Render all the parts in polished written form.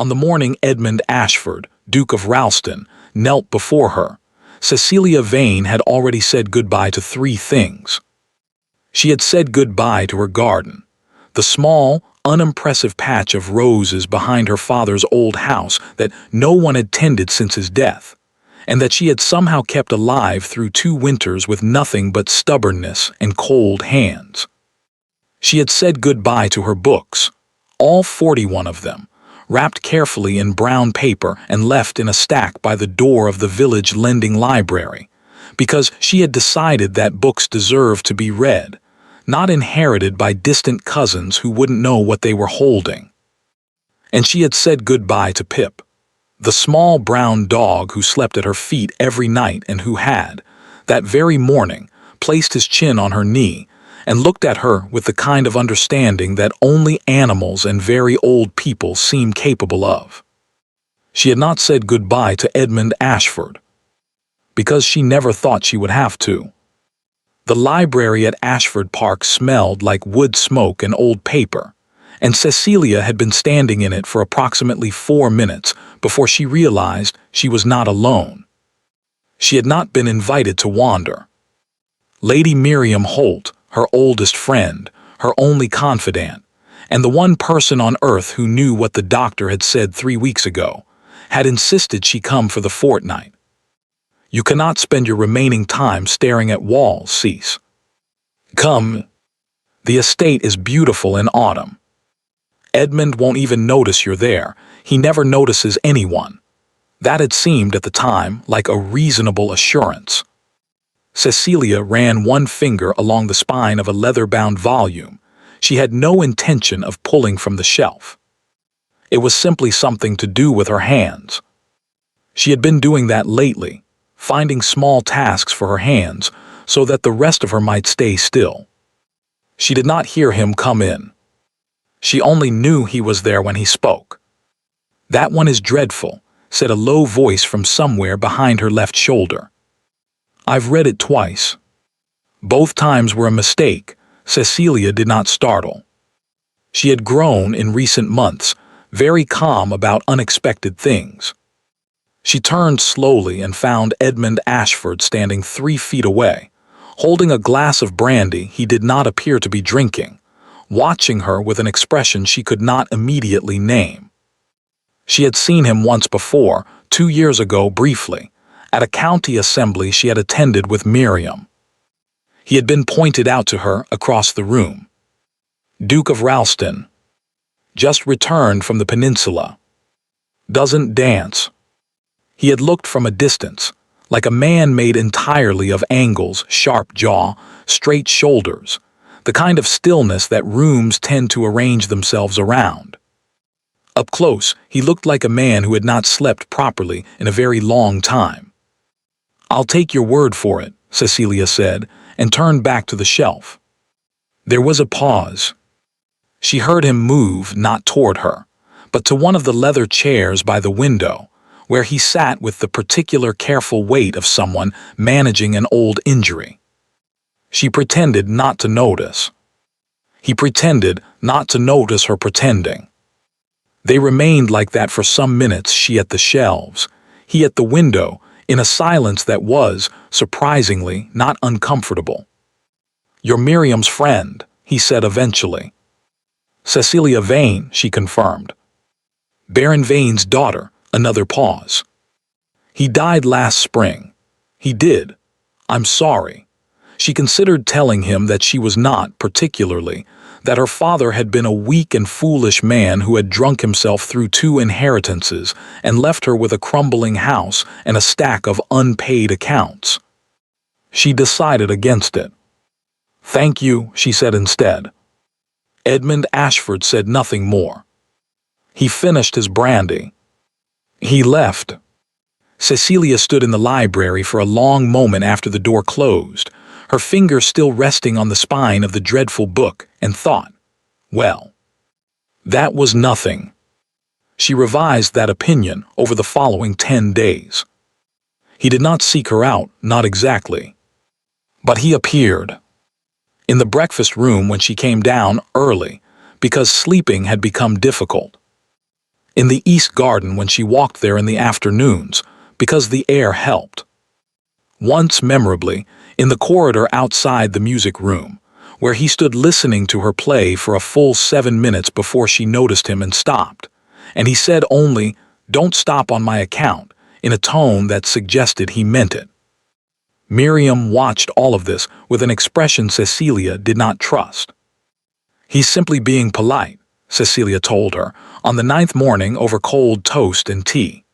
On the morning Edmund Ashford, Duke of Ralston, knelt before her, Cecilia Vane had already said goodbye to three things. She had said goodbye to her garden, the small, unimpressive patch of roses behind her father's old house that no one had tended since his death, and that she had somehow kept alive through 2 winters with nothing but stubbornness and cold hands. She had said goodbye to her books, all 41 of them, wrapped carefully in brown paper and left in a stack by the door of the village lending library, because she had decided that books deserved to be read, not inherited by distant cousins who wouldn't know what they were holding. And she had said goodbye to Pip, the small brown dog who slept at her feet every night and who had, that very morning, placed his chin on her knee and looked at her with the kind of understanding that only animals and very old people seem capable of. She had not said goodbye to Edmund Ashford, because she never thought she would have to. The library at Ashford Park smelled like wood smoke and old paper, and Cecilia had been standing in it for approximately 4 minutes before she realized she was not alone. She had not been invited to wander. Lady Miriam Holt, her oldest friend, her only confidant, and the one person on earth who knew what the doctor had said 3 weeks ago, had insisted she come for the fortnight. You cannot spend your remaining time staring at walls, Cease. Come. The estate is beautiful in autumn. Edmund won't even notice you're there. He never notices anyone. That had seemed at the time like a reasonable assurance. Cecilia ran one finger along the spine of a leather-bound volume she had no intention of pulling from the shelf. It was simply something to do with her hands. She had been doing that lately, finding small tasks for her hands so that the rest of her might stay still. She did not hear him come in. She only knew he was there when he spoke. "That one is dreadful," said a low voice from somewhere behind her left shoulder. "I've read it twice." Both times were a mistake. Cecilia did not startle. She had grown in recent months, very calm about unexpected things. She turned slowly and found Edmund Ashford standing 3 feet away, holding a glass of brandy he did not appear to be drinking, watching her with an expression she could not immediately name. She had seen him once before, 2 years ago briefly, at a county assembly she had attended with Miriam. He had been pointed out to her across the room. Duke of Ralston. Just returned from the peninsula. Doesn't dance. He had looked from a distance, like a man made entirely of angles, sharp jaw, straight shoulders, the kind of stillness that rooms tend to arrange themselves around. Up close, he looked like a man who had not slept properly in a very long time. "I'll take your word for it," Cecilia said, and turned back to the shelf. There was a pause. She heard him move not toward her, but to one of the leather chairs by the window, where he sat with the particular careful weight of someone managing an old injury. She pretended not to notice. He pretended not to notice her pretending. They remained like that for some minutes, she at the shelves, he at the window, in a silence that was, surprisingly, not uncomfortable. "You're Miriam's friend," he said eventually. "Cecilia Vane," she confirmed. "Baron Vane's daughter." Another pause. "He died last spring." "He did. I'm sorry." She considered telling him that she was not, particularly, that her father had been a weak and foolish man who had drunk himself through 2 inheritances and left her with a crumbling house and a stack of unpaid accounts. She decided against it. "Thank you," she said instead. Edmund Ashford said nothing more. He finished his brandy. He left. Cecilia stood in the library for a long moment after the door closed, her finger still resting on the spine of the dreadful book, and thought, well, that was nothing. She revised that opinion over the following 10 days. He did not seek her out, not exactly. But he appeared. In the breakfast room when she came down early, because sleeping had become difficult. In the East Garden when she walked there in the afternoons, because the air helped. Once, memorably, in the corridor outside the music room, where he stood listening to her play for a full 7 minutes before she noticed him and stopped. And he said only, "Don't stop on my account," in a tone that suggested he meant it. Miriam watched all of this with an expression Cecilia did not trust. "He's simply being polite," Cecilia told her, on the 9th morning over cold toast and tea.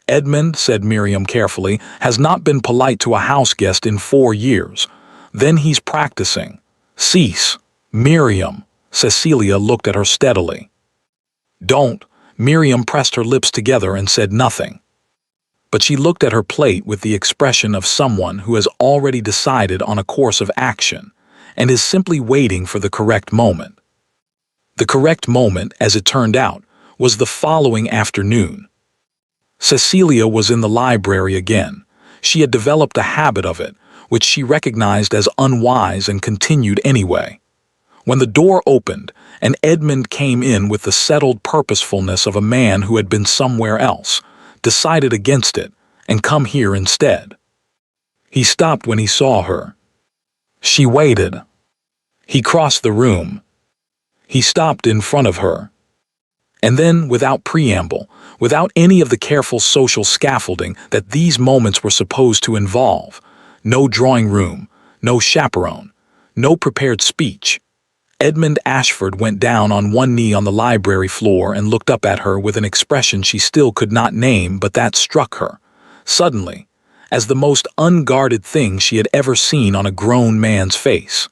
"Edmund," said Miriam carefully, "has not been polite to a house guest in 4 years. Then he's practicing." "Cease, Miriam." Cecilia looked at her steadily. "Don't." Miriam pressed her lips together and said nothing. But she looked at her plate with the expression of someone who has already decided on a course of action and is simply waiting for the correct moment. The correct moment, as it turned out, was the following afternoon. Cecilia was in the library again. She had developed a habit of it, which she recognized as unwise and continued anyway. When the door opened, and Edmund came in with the settled purposefulness of a man who had been somewhere else, decided against it, and come here instead. He stopped when he saw her. She waited. He crossed the room. He stopped in front of her. And then, without preamble, without any of the careful social scaffolding that these moments were supposed to involve, no drawing room, no chaperone, no prepared speech, Edmund Ashford went down on one knee on the library floor and looked up at her with an expression she still could not name, but that struck her, suddenly, as the most unguarded thing she had ever seen on a grown man's face.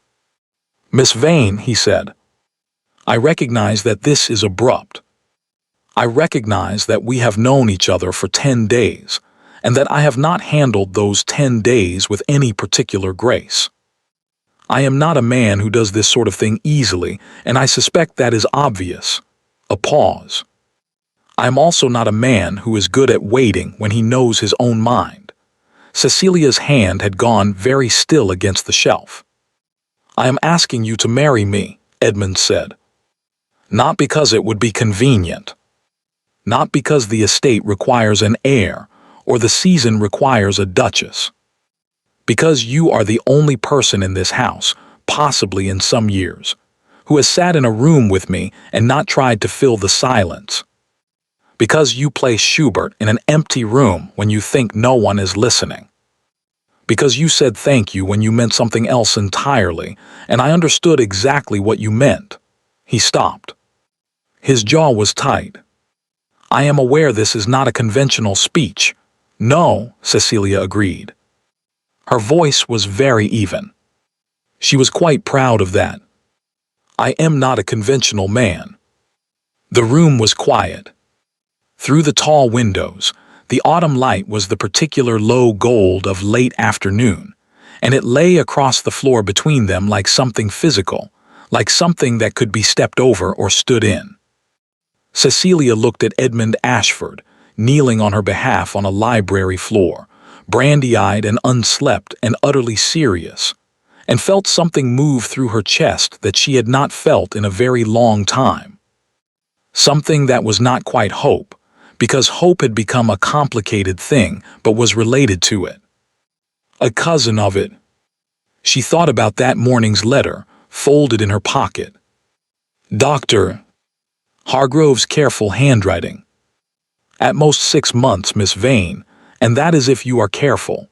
"Miss Vane," he said, "I recognize that this is abrupt. I recognize that we have known each other for 10 days, and that I have not handled those 10 days with any particular grace. I am not a man who does this sort of thing easily, and I suspect that is obvious." A pause. "I am also not a man who is good at waiting when he knows his own mind." Cecilia's hand had gone very still against the shelf. "I am asking you to marry me," Edmund said. "Not because it would be convenient. Not because the estate requires an heir, or the season requires a duchess. Because you are the only person in this house, possibly in some years, who has sat in a room with me and not tried to fill the silence. Because you play Schubert in an empty room when you think no one is listening. Because you said thank you when you meant something else entirely, and I understood exactly what you meant." He stopped. His jaw was tight. "I am aware this is not a conventional speech." "No," Cecilia agreed. Her voice was very even. She was quite proud of that. "I am not a conventional man." The room was quiet. Through the tall windows, the autumn light was the particular low gold of late afternoon, and it lay across the floor between them like something physical, like something that could be stepped over or stood in. Cecilia looked at Edmund Ashford, kneeling on her behalf on a library floor, brandy-eyed and unslept and utterly serious, and felt something move through her chest that she had not felt in a very long time. Something that was not quite hope, because hope had become a complicated thing but was related to it. A cousin of it. She thought about that morning's letter, folded in her pocket. Dr. Hargrove's careful handwriting. "At most 6 months, Miss Vane, and that is if you are careful."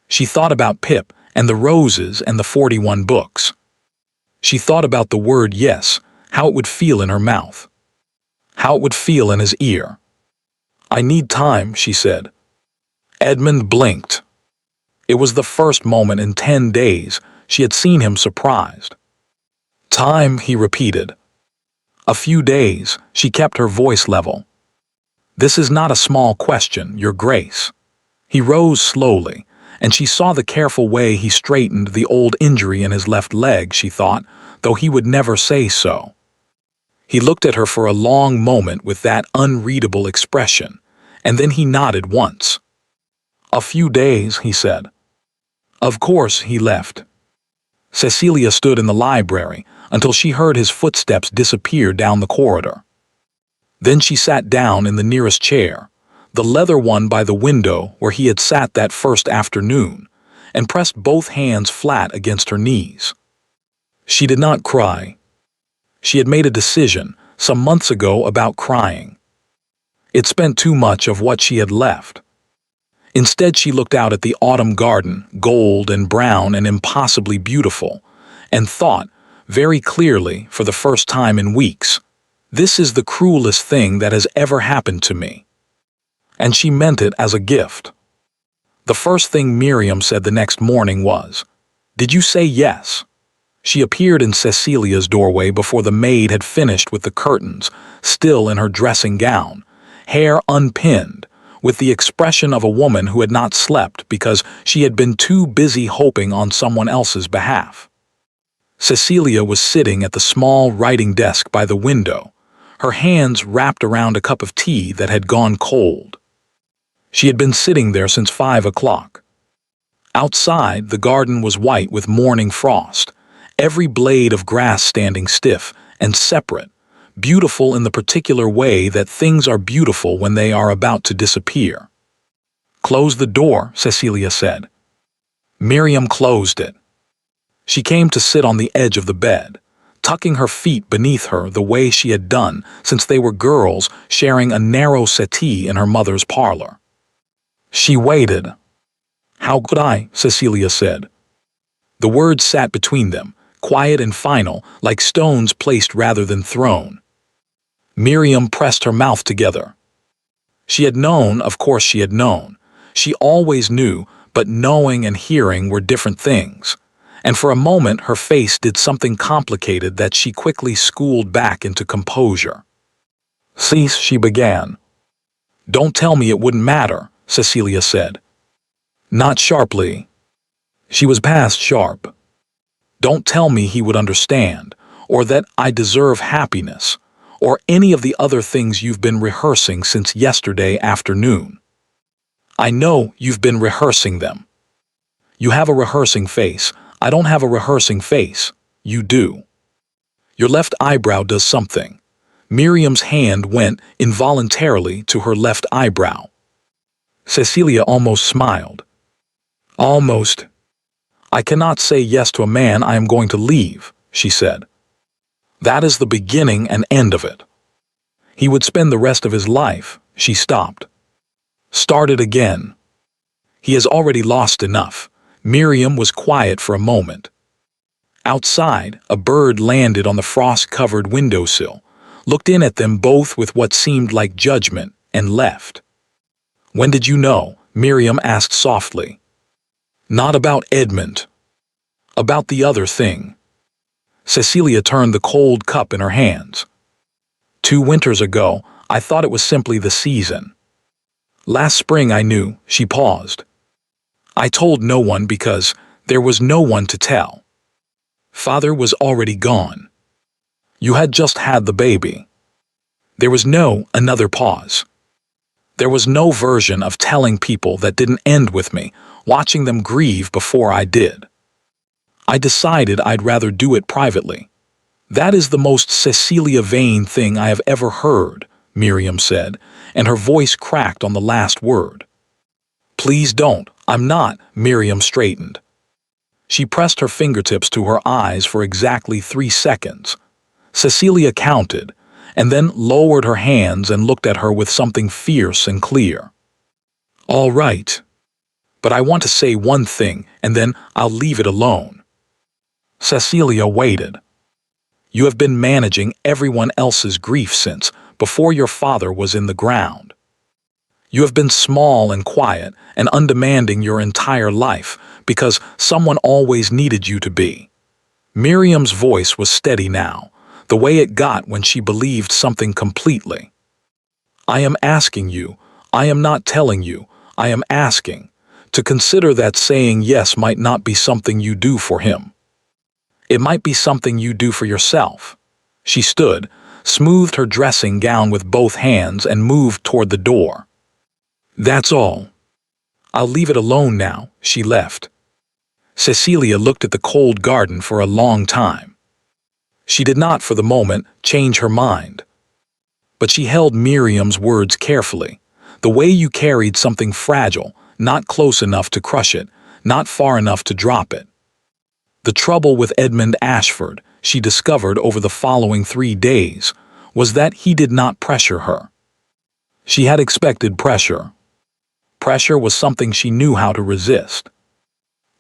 She thought about Pip and the roses and the 41 books. She thought about the word yes, how it would feel in her mouth, how it would feel in his ear. "I need time," she said. Edmund blinked. It was the first moment in 10 days she had seen him surprised. "Time," he repeated. "A few days," she kept her voice level. "This is not a small question, Your Grace." He rose slowly, and she saw the careful way he straightened the old injury in his left leg, she thought, though he would never say so. He looked at her for a long moment with that unreadable expression, and then he nodded once. "A few days," he said. Of course, he left. Cecilia stood in the library until she heard his footsteps disappear down the corridor. Then she sat down in the nearest chair, the leather one by the window where he had sat that first afternoon, and pressed both hands flat against her knees. She did not cry. She had made a decision some months ago about crying. It spent too much of what she had left. Instead, she looked out at the autumn garden, gold and brown and impossibly beautiful, and thought, very clearly for the first time in weeks, "This is the cruelest thing that has ever happened to me." And she meant it as a gift. The first thing Miriam said the next morning was, "Did you say yes?" She appeared in Cecilia's doorway before the maid had finished with the curtains, still in her dressing gown, hair unpinned, with the expression of a woman who had not slept because she had been too busy hoping on someone else's behalf. Cecilia was sitting at the small writing desk by the window, her hands wrapped around a cup of tea that had gone cold. She had been sitting there since 5 o'clock. Outside, the garden was white with morning frost, every blade of grass standing stiff and separate, beautiful in the particular way that things are beautiful when they are about to disappear. "Close the door," Cecilia said. Miriam closed it. She came to sit on the edge of the bed, tucking her feet beneath her the way she had done since they were girls sharing a narrow settee in her mother's parlor. She waited. "How could I?" Cecilia said. The words sat between them, quiet and final, like stones placed rather than thrown. Miriam pressed her mouth together. She had known, of course she had known. She always knew, but knowing and hearing were different things. And for a moment her face did something complicated that she quickly schooled back into composure. "Cease," she began. "Don't tell me it wouldn't matter," Cecilia said. Not sharply. She was past sharp. "Don't tell me he would understand, or that I deserve happiness, or any of the other things you've been rehearsing since yesterday afternoon. I know you've been rehearsing them. You have a rehearsing face. I don't have a rehearsing face. You do. Your left eyebrow does something." Miriam's hand went involuntarily to her left eyebrow. Cecilia almost smiled. "Almost. I cannot say yes to a man I am going to leave," she said. "That is the beginning and end of it. He would spend the rest of his life." She stopped. "Started again. He has already lost enough." Miriam was quiet for a moment. Outside, a bird landed on the frost-covered windowsill, looked in at them both with what seemed like judgment, and left. "When did you know?" Miriam asked softly. "Not about Edmund. About the other thing." Cecilia turned the cold cup in her hands. "2 winters ago, I thought it was simply the season. Last spring I knew." She paused. "I told no one because there was no one to tell. Father was already gone. You had just had the baby." There was no another pause. "There was no version of telling people that didn't end with me, watching them grieve before I did. I decided I'd rather do it privately." "That is the most Cecilia Vane thing I have ever heard," Miriam said, and her voice cracked on the last word. "Please don't. I'm not." Miriam straightened. She pressed her fingertips to her eyes for exactly 3 seconds. Cecilia counted, and then lowered her hands and looked at her with something fierce and clear. "All right. But I want to say one thing, and then I'll leave it alone." Cecilia waited. "You have been managing everyone else's grief since before your father was in the ground. You have been small and quiet and undemanding your entire life because someone always needed you to be." Miriam's voice was steady now, the way it got when she believed something completely. "I am asking you, I am not telling you, I am asking, to consider that saying yes might not be something you do for him. It might be something you do for yourself." She stood, smoothed her dressing gown with both hands and moved toward the door. "That's all. I'll leave it alone now." She left. Cecilia looked at the cold garden for a long time. She did not, for the moment, change her mind. But she held Miriam's words carefully. The way you carried something fragile, not close enough to crush it, not far enough to drop it. The trouble with Edmund Ashford, she discovered over the following 3 days, was that he did not pressure her. She had expected pressure. Pressure was something she knew how to resist.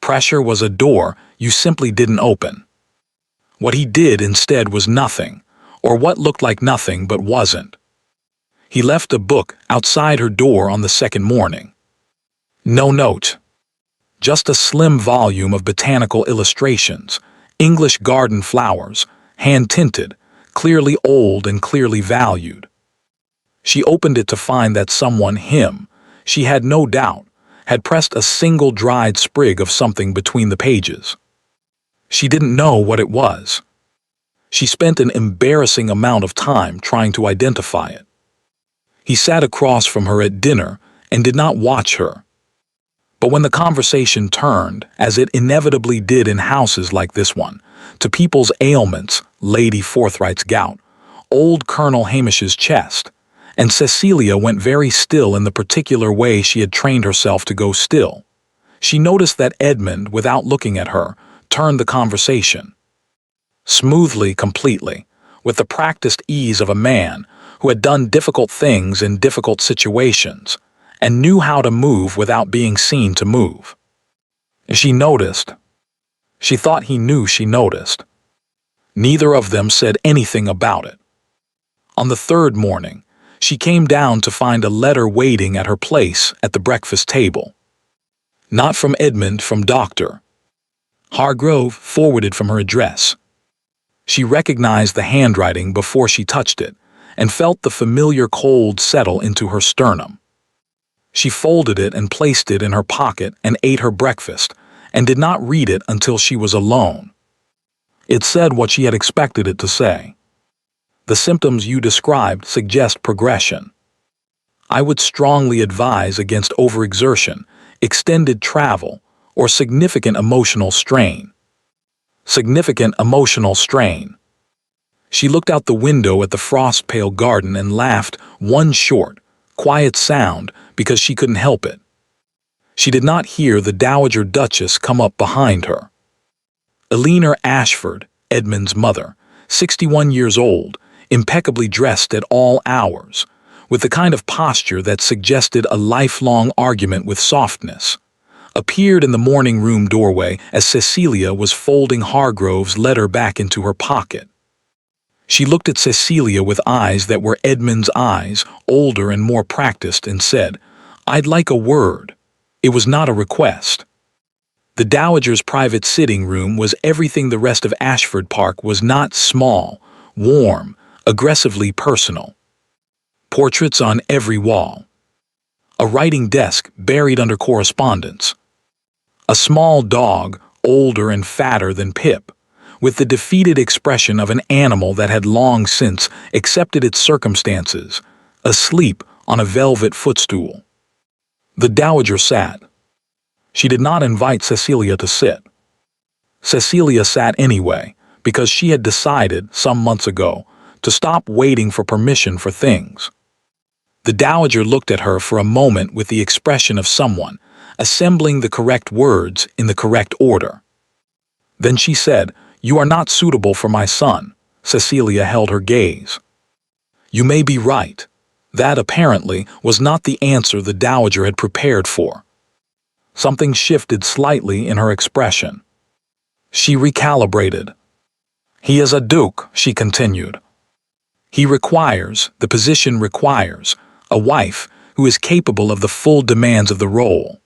Pressure was a door you simply didn't open. What he did instead was nothing, or what looked like nothing but wasn't. He left a book outside her door on the second morning. No note. Just a slim volume of botanical illustrations, English garden flowers, hand-tinted, clearly old and clearly valued. She opened it to find that someone, him, she had no doubt, had pressed a single dried sprig of something between the pages. She didn't know what it was. She spent an embarrassing amount of time trying to identify it. He sat across from her at dinner and did not watch her. But when the conversation turned, as it inevitably did in houses like this one, to people's ailments, Lady Forthright's gout, old Colonel Hamish's chest, and Cecilia went very still in the particular way she had trained herself to go still, she noticed that Edmund, without looking at her, turned the conversation. Smoothly, completely, with the practiced ease of a man who had done difficult things in difficult situations, and knew how to move without being seen to move. She noticed. She thought he knew she noticed. Neither of them said anything about it. On the third morning, she came down to find a letter waiting at her place at the breakfast table. Not from Edmund, from Dr. Hargrove, forwarded from her address. She recognized the handwriting before she touched it, and felt the familiar cold settle into her sternum. She folded it and placed it in her pocket and ate her breakfast, and did not read it until she was alone. It said what she had expected it to say. The symptoms you described suggest progression. I would strongly advise against overexertion, extended travel, or significant emotional strain. Significant emotional strain. She looked out the window at the frost-pale garden and laughed one short, quiet sound because she couldn't help it. She did not hear the Dowager Duchess come up behind her. Eleanor Ashford, Edmund's mother, 61 years old, impeccably dressed at all hours, with the kind of posture that suggested a lifelong argument with softness, appeared in the morning room doorway as Cecilia was folding Hargrove's letter back into her pocket. She looked at Cecilia with eyes that were Edmund's eyes, older and more practiced, and said, "I'd like a word." It was not a request. The Dowager's private sitting room was everything the rest of Ashford Park was not: small, warm, aggressively personal. Portraits on every wall. A writing desk buried under correspondence. A small dog, older and fatter than Pip, with the defeated expression of an animal that had long since accepted its circumstances, asleep on a velvet footstool. The Dowager sat. She did not invite Cecilia to sit. Cecilia sat anyway, because she had decided, some months ago, to stop waiting for permission for things. The Dowager looked at her for a moment with the expression of someone assembling the correct words in the correct order. Then she said, "You are not suitable for my son." Cecilia held her gaze. You may be right. That, apparently, was not the answer the Dowager had prepared for. Something shifted slightly in her expression. She recalibrated. "He is a duke," she continued. "He requires, the position requires, a wife who is capable of the full demands of the role.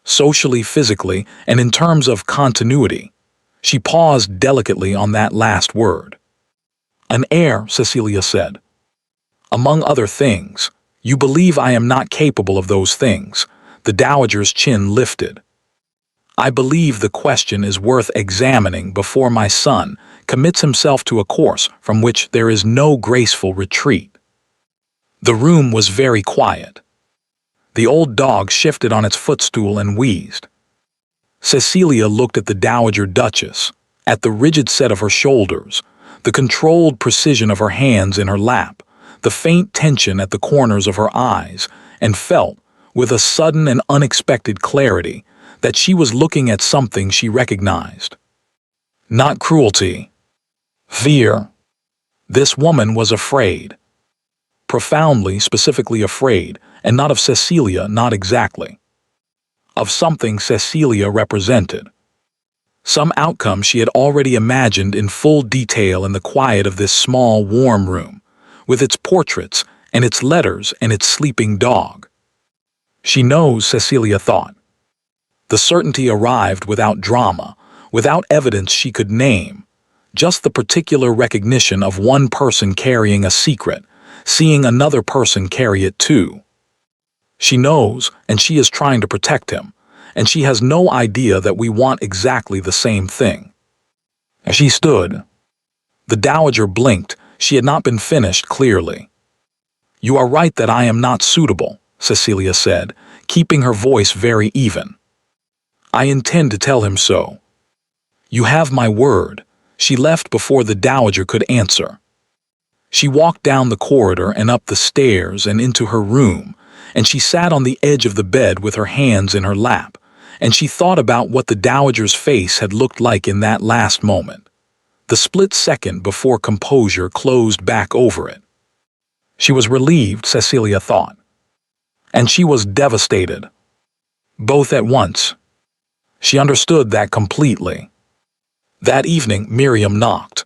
Socially, physically, and in terms of continuity." She paused delicately on that last word. "An heir," Cecilia said. "Among other things, you believe I am not capable of those things." The Dowager's chin lifted. "I believe the question is worth examining before my son commits himself to a course from which there is no graceful retreat." The room was very quiet. The old dog shifted on its footstool and wheezed. Cecilia looked at the Dowager Duchess, at the rigid set of her shoulders, the controlled precision of her hands in her lap, the faint tension at the corners of her eyes, and felt, with a sudden and unexpected clarity, that she was looking at something she recognized. Not cruelty. Fear. This woman was afraid. Profoundly, specifically afraid, and not of Cecilia, not exactly. Of something Cecilia represented. Some outcome she had already imagined in full detail in the quiet of this small, warm room, with its portraits and its letters and its sleeping dog. She knows, Cecilia thought. The certainty arrived without drama, without evidence she could name, just the particular recognition of one person carrying a secret, seeing another person carry it too. She knows, and she is trying to protect him, and she has no idea that we want exactly the same thing. As she stood, the dowager blinked. She had not been finished clearly. "You are right that I am not suitable," Cecilia said, keeping her voice very even. "I intend to tell him so." "You have my word." She left before the dowager could answer. She walked down the corridor and up the stairs and into her room, and she sat on the edge of the bed with her hands in her lap, and she thought about what the dowager's face had looked like in that last moment, the split second before composure closed back over it. She was relieved, Cecilia thought. And she was devastated. Both at once. She understood that completely. That evening, Miriam knocked.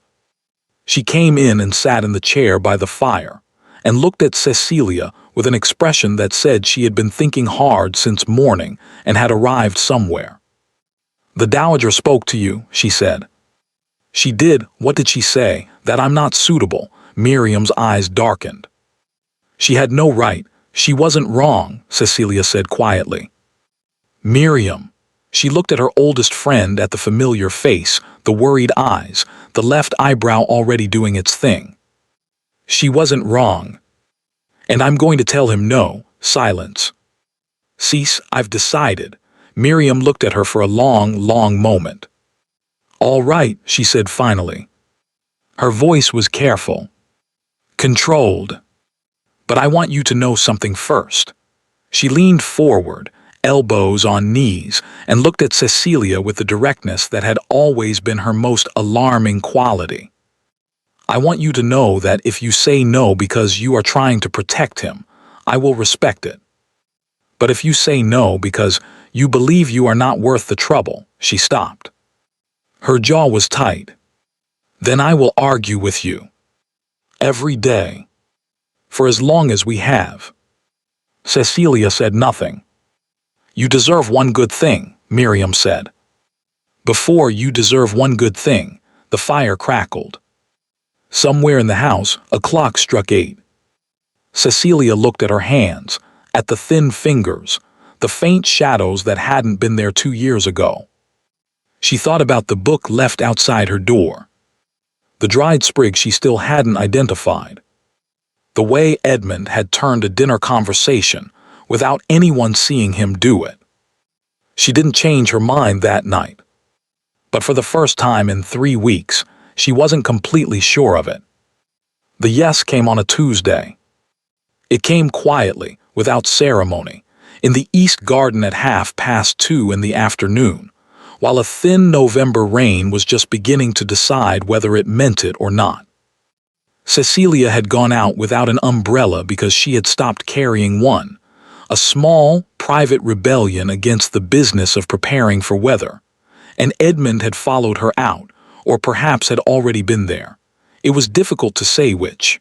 She came in and sat in the chair by the fire, and looked at Cecilia with an expression that said she had been thinking hard since morning and had arrived somewhere. "The dowager spoke to you," she said. "She did. What did she say? That I'm not suitable?" Miriam's eyes darkened. "She had no right. She wasn't wrong," Cecilia said quietly. "Miriam." She looked at her oldest friend, at the familiar face, the worried eyes, the left eyebrow already doing its thing. "She wasn't wrong. And I'm going to tell him no." Silence. "Cease, I've decided." Miriam looked at her for a long, long moment. "All right," she said finally. Her voice was careful. Controlled. "But I want you to know something first." She leaned forward, elbows on knees, and looked at Cecilia with the directness that had always been her most alarming quality. "I want you to know that if you say no because you are trying to protect him, I will respect it. But if you say no because you believe you are not worth the trouble," she stopped. Her jaw was tight. "Then I will argue with you. Every day. For as long as we have." Cecilia said nothing. "You deserve one good thing," Miriam said. "Before you deserve one good thing," the fire crackled. Somewhere in the house, a clock struck 8. Cecilia looked at her hands, at the thin fingers, the faint shadows that hadn't been there 2 years ago. She thought about the book left outside her door. The dried sprig she still hadn't identified. The way Edmund had turned a dinner conversation without anyone seeing him do it. She didn't change her mind that night. But for the first time in 3 weeks, she wasn't completely sure of it. The yes came on a Tuesday. It came quietly, without ceremony, in the East Garden at 2:30 in the afternoon, while a thin November rain was just beginning to decide whether it meant it or not. Cecilia had gone out without an umbrella because she had stopped carrying one, a small, private rebellion against the business of preparing for weather, and Edmund had followed her out, or perhaps had already been there. It was difficult to say which.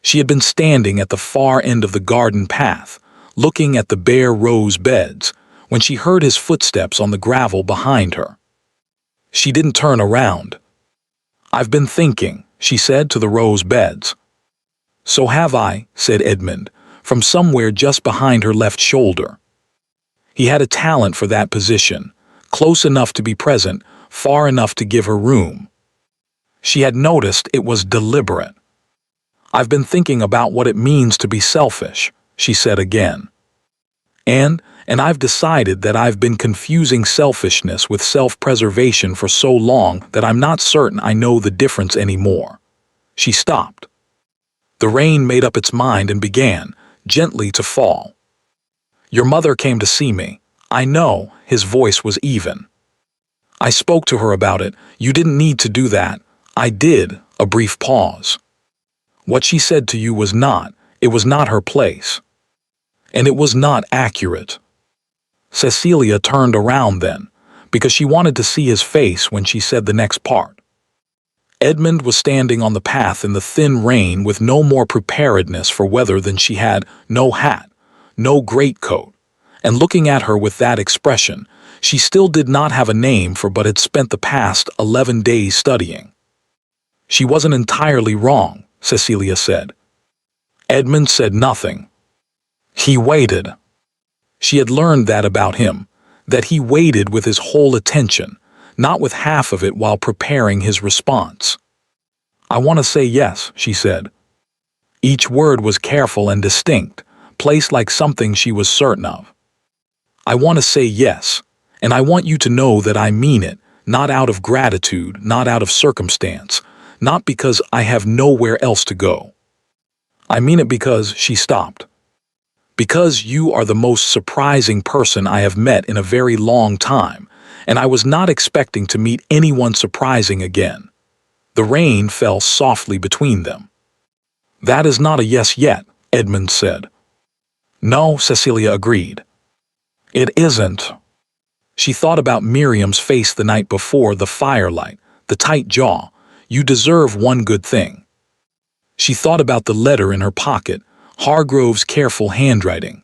She had been standing at the far end of the garden path, looking at the bare rose beds, when she heard his footsteps on the gravel behind her. She didn't turn around. "I've been thinking," she said to the rose beds. "So have I," said Edmund, from somewhere just behind her left shoulder. He had a talent for that position, close enough to be present, far enough to give her room. She had noticed it was deliberate. "I've been thinking about what it means to be selfish," she said again. And I've decided that I've been confusing selfishness with self-preservation for so long that I'm not certain I know the difference anymore." She stopped. The rain made up its mind and began, gently to fall. Your mother came to see me. I know, his voice was even. I spoke to her about it. You didn't need to do that. I did. A brief pause. What she said to you was not. It was not her place. And it was not accurate. Cecilia turned around then, because she wanted to see his face when she said the next part. Edmund was standing on the path in the thin rain with no more preparedness for weather than she had, no hat, no greatcoat, and looking at her with that expression, she still did not have a name for but had spent the past 11 days studying. She wasn't entirely wrong, Cecilia said. Edmund said nothing. He waited. She had learned that about him, that he waited with his whole attention, not with half of it while preparing his response. I want to say yes, she said. Each word was careful and distinct, placed like something she was certain of. I want to say yes, and I want you to know that I mean it, not out of gratitude, not out of circumstance, not because I have nowhere else to go. I mean it because she stopped. Because you are the most surprising person I have met in a very long time, and I was not expecting to meet anyone surprising again. The rain fell softly between them. That is not a yes yet, Edmund said. No, Cecilia agreed. It isn't. She thought about Miriam's face the night before, the firelight, the tight jaw. You deserve one good thing. She thought about the letter in her pocket, Hargrove's careful handwriting.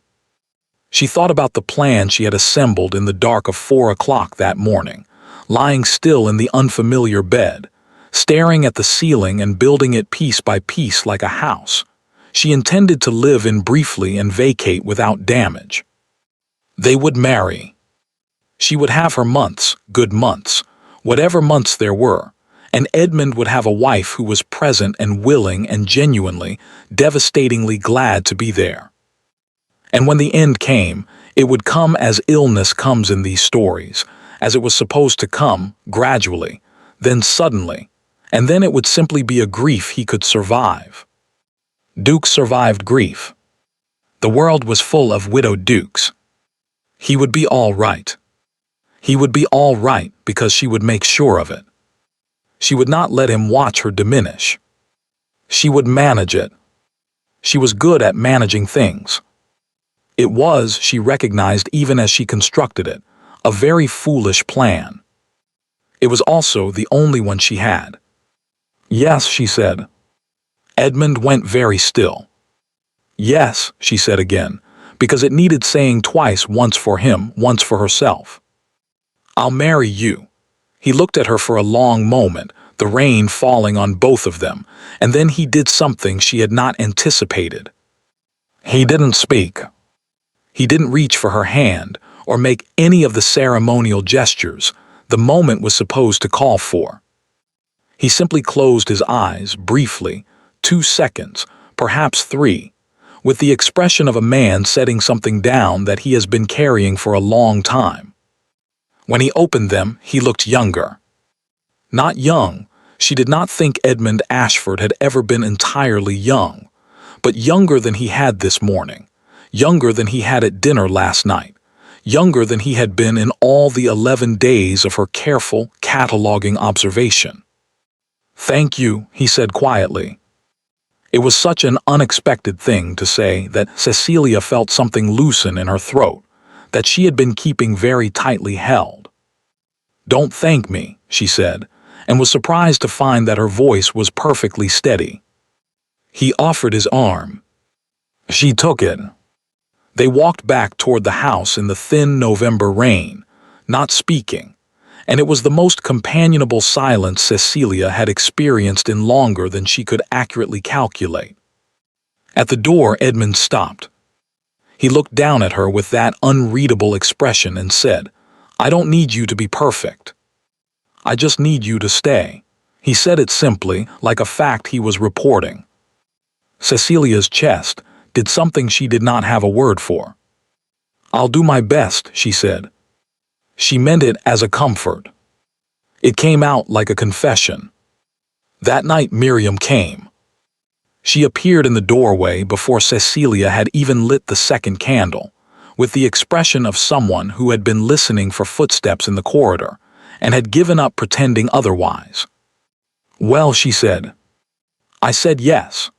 She thought about the plan she had assembled in the dark of 4 o'clock that morning, lying still in the unfamiliar bed, staring at the ceiling and building it piece by piece like a house. She intended to live in briefly and vacate without damage. They would marry. She would have her months, good months, whatever months there were, and Edmund would have a wife who was present and willing and genuinely, devastatingly glad to be there. And when the end came, it would come as illness comes in these stories, as it was supposed to come, gradually, then suddenly, and then it would simply be a grief he could survive. Duke survived grief. The world was full of widowed dukes. He would be all right. He would be all right because she would make sure of it. She would not let him watch her diminish. She would manage it. She was good at managing things. It was, she recognized even as she constructed it, a very foolish plan. It was also the only one she had. Yes, she said. Edmund went very still. Yes, she said again, because it needed saying twice, once for him, once for herself. I'll marry you. He looked at her for a long moment, the rain falling on both of them, and then he did something she had not anticipated. He didn't speak. He didn't reach for her hand or make any of the ceremonial gestures the moment was supposed to call for. He simply closed his eyes briefly, 2 seconds, perhaps 3, with the expression of a man setting something down that he has been carrying for a long time. When he opened them, he looked younger. Not young. She did not think Edmund Ashford had ever been entirely young, but younger than he had this morning, younger than he had at dinner last night, younger than he had been in all the 11 days of her careful, cataloging observation. Thank you, he said quietly. It was such an unexpected thing to say that Cecilia felt something loosen in her throat, that she had been keeping very tightly held. Don't thank me, she said, and was surprised to find that her voice was perfectly steady. He offered his arm. She took it. They walked back toward the house in the thin November rain, not speaking, and it was the most companionable silence Cecilia had experienced in longer than she could accurately calculate. At the door, Edmund stopped. He looked down at her with that unreadable expression and said, I don't need you to be perfect. I just need you to stay. He said it simply, like a fact he was reporting. Cecilia's chest did something she did not have a word for. I'll do my best, she said. She meant it as a comfort. It came out like a confession. That night Miriam came. She appeared in the doorway before Cecilia had even lit the second candle, with the expression of someone who had been listening for footsteps in the corridor and had given up pretending otherwise. "Well," she said. "I said yes."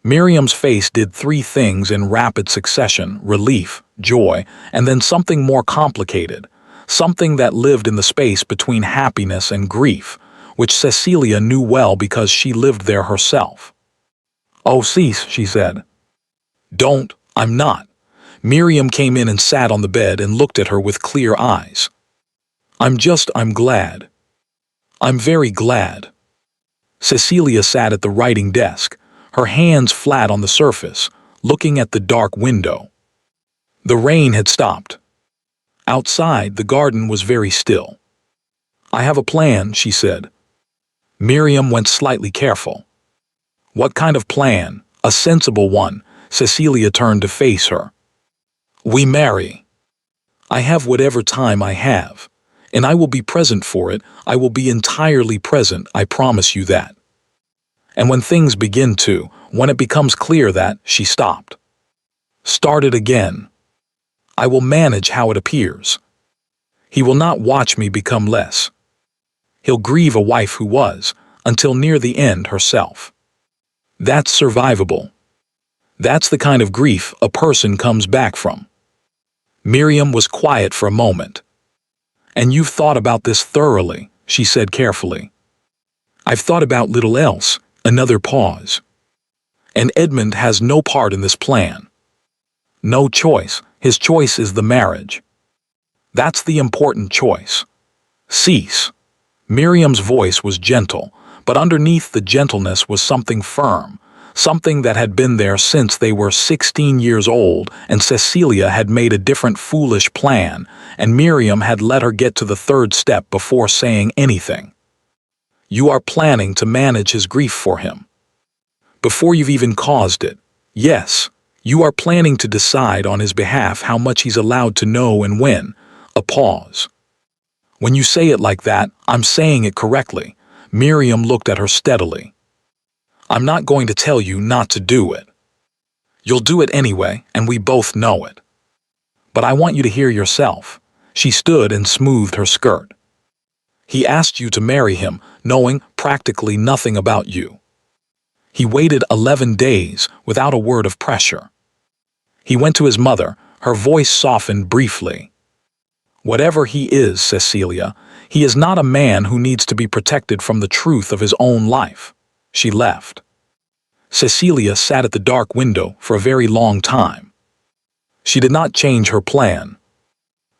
Miriam's face did three things in rapid succession: relief, joy, and then something more complicated, something that lived in the space between happiness and grief, which Cecilia knew well because she lived there herself. "Oh, cease," she said. "Don't, I'm not." Miriam came in and sat on the bed and looked at her with clear eyes. I'm glad. I'm very glad." Cecilia sat at the writing desk, her hands flat on the surface, looking at the dark window. The rain had stopped. Outside, the garden was very still. "I have a plan," she said. Miriam went slightly careful. "What kind of plan?" "A sensible one." Cecilia turned to face her. "We marry. I have whatever time I have, and I will be present for it. I will be entirely present, I promise you that. And when things begin to, when it becomes clear that," she stopped. "Start it again. I will manage how it appears. He will not watch me become less. He'll grieve a wife who was, until near the end herself. That's survivable. That's the kind of grief a person comes back from." Miriam was quiet for a moment. "And you've thought about this thoroughly," she said carefully. "I've thought about little else." Another pause. "And Edmund has no part in this plan. No choice. His choice is the marriage. That's the important choice." "Cease." Miriam's voice was gentle, but underneath the gentleness was something firm, something that had been there since they were 16 years old and Cecilia had made a different foolish plan, and Miriam had let her get to the third step before saying anything. "You are planning to manage his grief for him. Before you've even caused it. Yes, you are planning to decide on his behalf how much he's allowed to know and when." A pause. "When you say it like that, I'm saying it correctly." Miriam looked at her steadily. "I'm not going to tell you not to do it. You'll do it anyway, and we both know it. But I want you to hear yourself." She stood and smoothed her skirt. "He asked you to marry him, knowing practically nothing about you. He waited 11 days without a word of pressure. He went to his mother." Her voice softened briefly. "Whatever he is, Cecilia, he is not a man who needs to be protected from the truth of his own life." She left. Cecilia sat at the dark window for a very long time. She did not change her plan,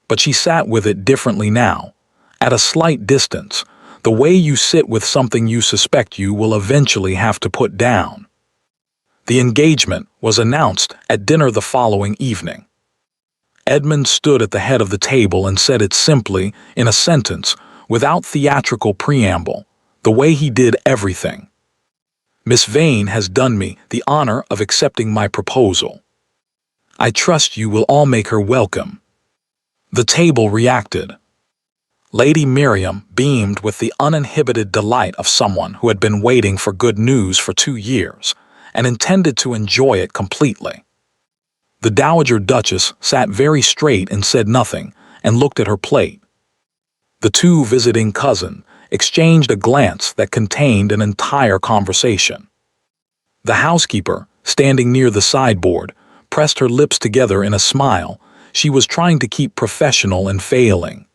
but she sat with it differently now, at a slight distance, the way you sit with something you suspect you will eventually have to put down. The engagement was announced at dinner the following evening. Edmund stood at the head of the table and said it simply, in a sentence, without theatrical preamble, the way he did everything. "Miss Vane has done me the honor of accepting my proposal. I trust you will all make her welcome." The table reacted. Lady Miriam beamed with the uninhibited delight of someone who had been waiting for good news for 2 years and intended to enjoy it completely. The Dowager Duchess sat very straight and said nothing, and looked at her plate. The two visiting cousins exchanged a glance that contained an entire conversation. The housekeeper, standing near the sideboard, pressed her lips together in a smile. She was trying to keep professional and failing.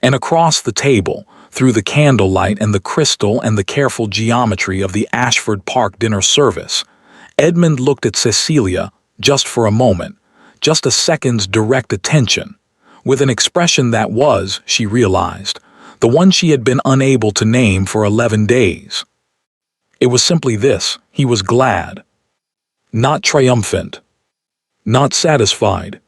And across the table, through the candlelight and the crystal and the careful geometry of the Ashford Park dinner service, Edmund looked at Cecilia just for a moment, just a second's direct attention, with an expression that was, she realized, the one she had been unable to name for 11 days. It was simply this: he was glad. Not triumphant. Not satisfied.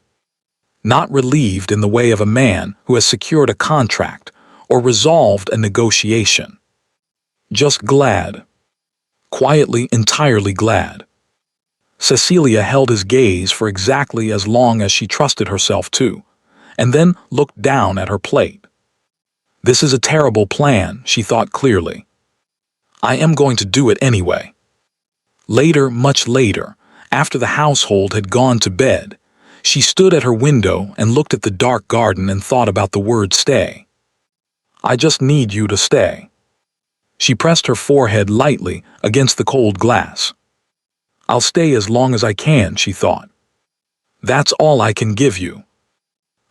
Not relieved in the way of a man who has secured a contract or resolved a negotiation. Just glad. Quietly, entirely glad. Cecilia held his gaze for exactly as long as she trusted herself to, and then looked down at her plate. This is a terrible plan, she thought clearly. I am going to do it anyway. Later, much later, after the household had gone to bed, she stood at her window and looked at the dark garden and thought about the word stay. I just need you to stay. She pressed her forehead lightly against the cold glass. I'll stay as long as I can, she thought. That's all I can give you.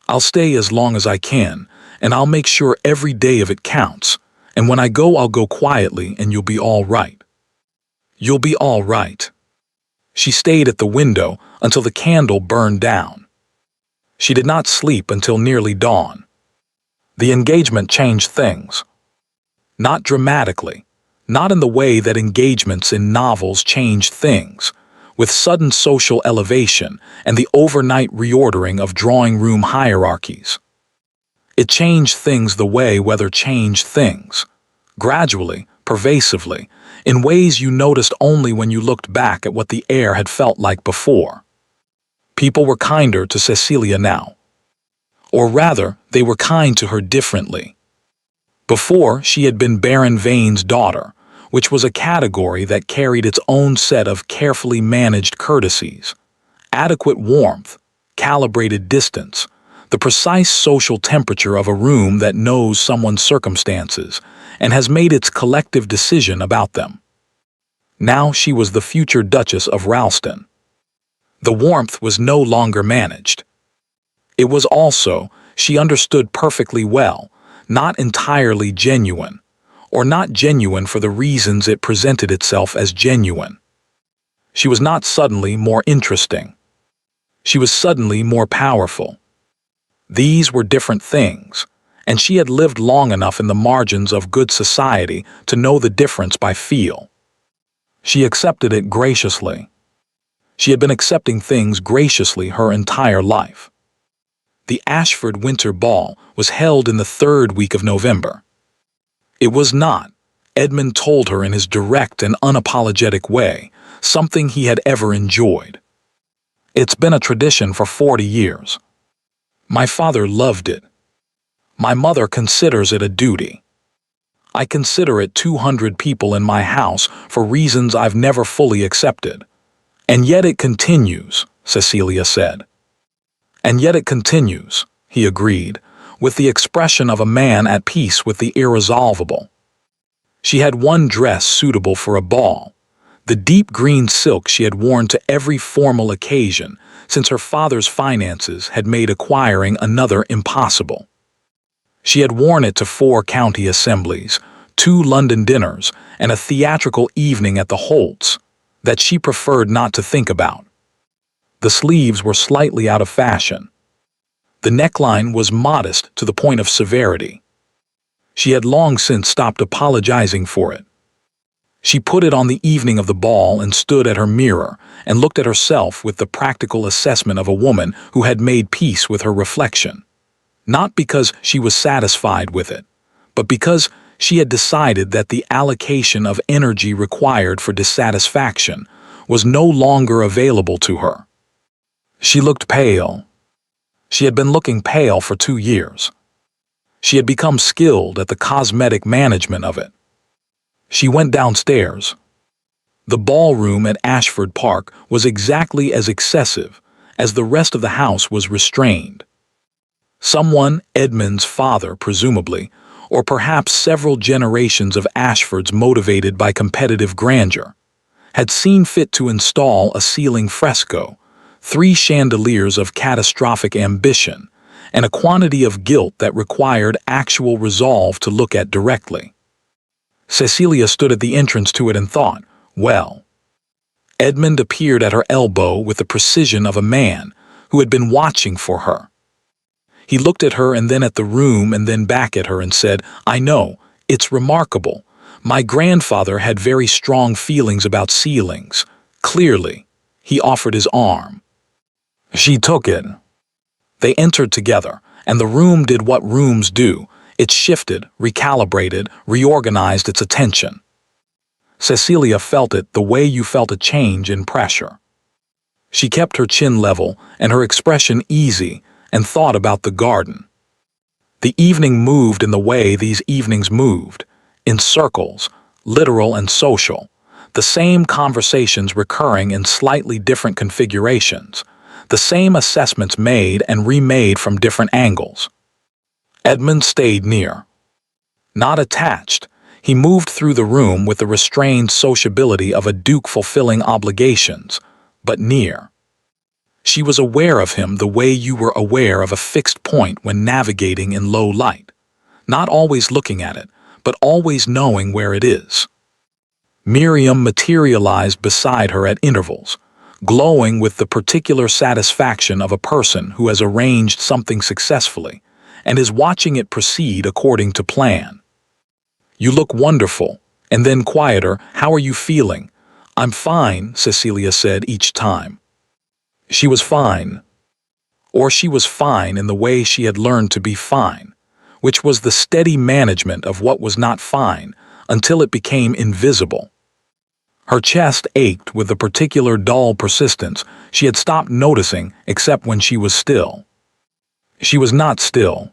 I'll stay as long as I can, and I'll make sure every day of it counts, and when I go, I'll go quietly and you'll be all right. You'll be all right. She stayed at the window until the candle burned down. She did not sleep until nearly dawn. The engagement changed things. Not dramatically, not in the way that engagements in novels change things, with sudden social elevation and the overnight reordering of drawing room hierarchies. It changed things the way weather changed things, gradually, pervasively, in ways you noticed only when you looked back at what the air had felt like before. People were kinder to Cecilia now. Or rather, they were kind to her differently. Before, she had been Baron Vane's daughter, which was a category that carried its own set of carefully managed courtesies, adequate warmth, calibrated distance, the precise social temperature of a room that knows someone's circumstances and has made its collective decision about them. Now she was the future Duchess of Ralston. The warmth was no longer managed. It was also, she understood perfectly well, not entirely genuine, or not genuine for the reasons it presented itself as genuine. She was not suddenly more interesting. She was suddenly more powerful. These were different things, and she had lived long enough in the margins of good society to know the difference by feel. She accepted it graciously. She had been accepting things graciously her entire life. The Ashford Winter Ball was held in the third week of November. It was not, Edmund told her in his direct and unapologetic way, something he had ever enjoyed. It's been a tradition for 40 years. My father loved it. My mother considers it a duty. I consider it 200 people in my house for reasons I've never fully accepted. And yet it continues, Cecilia said. And yet it continues, he agreed, with the expression of a man at peace with the irresolvable. She had one dress suitable for a ball, the deep green silk she had worn to every formal occasion since her father's finances had made acquiring another impossible. She had worn it to 4 county assemblies, 2 London dinners, and a theatrical evening at the Holts that she preferred not to think about. The sleeves were slightly out of fashion. The neckline was modest to the point of severity. She had long since stopped apologizing for it. She put it on the evening of the ball and stood at her mirror and looked at herself with the practical assessment of a woman who had made peace with her reflection. Not because she was satisfied with it, but because she had decided that the allocation of energy required for dissatisfaction was no longer available to her. She looked pale. She had been looking pale for 2 years. She had become skilled at the cosmetic management of it. She went downstairs. The ballroom at Ashford Park was exactly as excessive as the rest of the house was restrained. Someone, Edmund's father presumably, or perhaps several generations of Ashfords motivated by competitive grandeur, had seen fit to install a ceiling fresco, 3 chandeliers of catastrophic ambition, and a quantity of guilt that required actual resolve to look at directly. Cecilia stood at the entrance to it and thought, well. Edmund appeared at her elbow with the precision of a man who had been watching for her. He looked at her and then at the room and then back at her and said, I know, it's remarkable. My grandfather had very strong feelings about ceilings. Clearly, he offered his arm. She took it. They entered together, and the room did what rooms do. It shifted, recalibrated, reorganized its attention. Cecilia felt it the way you felt a change in pressure. She kept her chin level and her expression easy and thought about the garden. The evening moved in the way these evenings moved, in circles, literal and social, The same conversations recurring in slightly different configurations. The same assessments made and remade from different angles. Edmund stayed near. Not attached, he moved through the room with the restrained sociability of a duke fulfilling obligations, but near. She was aware of him the way you were aware of a fixed point when navigating in low light, not always looking at it, but always knowing where it is. Miriam materialized beside her at intervals, glowing with the particular satisfaction of a person who has arranged something successfully and is watching it proceed according to plan. "You look wonderful," and then quieter, "How are you feeling?" "I'm fine," Cecilia said each time. She was fine. Or she was fine in the way she had learned to be fine, which was the steady management of what was not fine until it became invisible. Her chest ached with the particular dull persistence she had stopped noticing except when she was still. She was not still.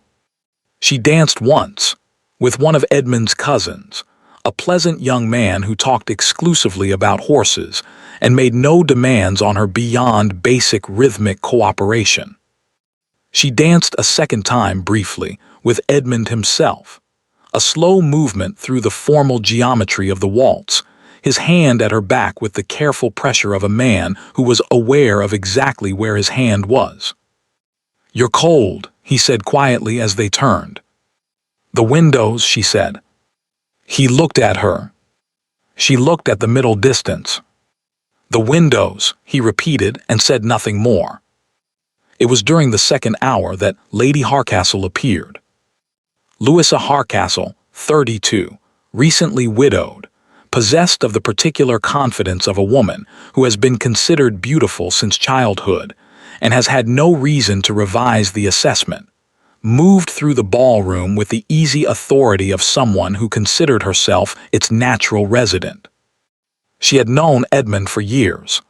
She danced once, with one of Edmund's cousins, a pleasant young man who talked exclusively about horses and made no demands on her beyond basic rhythmic cooperation. She danced a second time briefly with Edmund himself, a slow movement through the formal geometry of the waltz, his hand at her back with the careful pressure of a man who was aware of exactly where his hand was. "You're cold," he said quietly as they turned. "The windows," she said. He looked at her. She looked at the middle distance. "The windows," he repeated and said nothing more. It was during the second hour that Lady Harcastle appeared. Louisa Harcastle, 32, recently widowed, possessed of the particular confidence of a woman who has been considered beautiful since childhood and has had no reason to revise the assessment, moved through the ballroom with the easy authority of someone who considered herself its natural resident. She had known Edmund for years.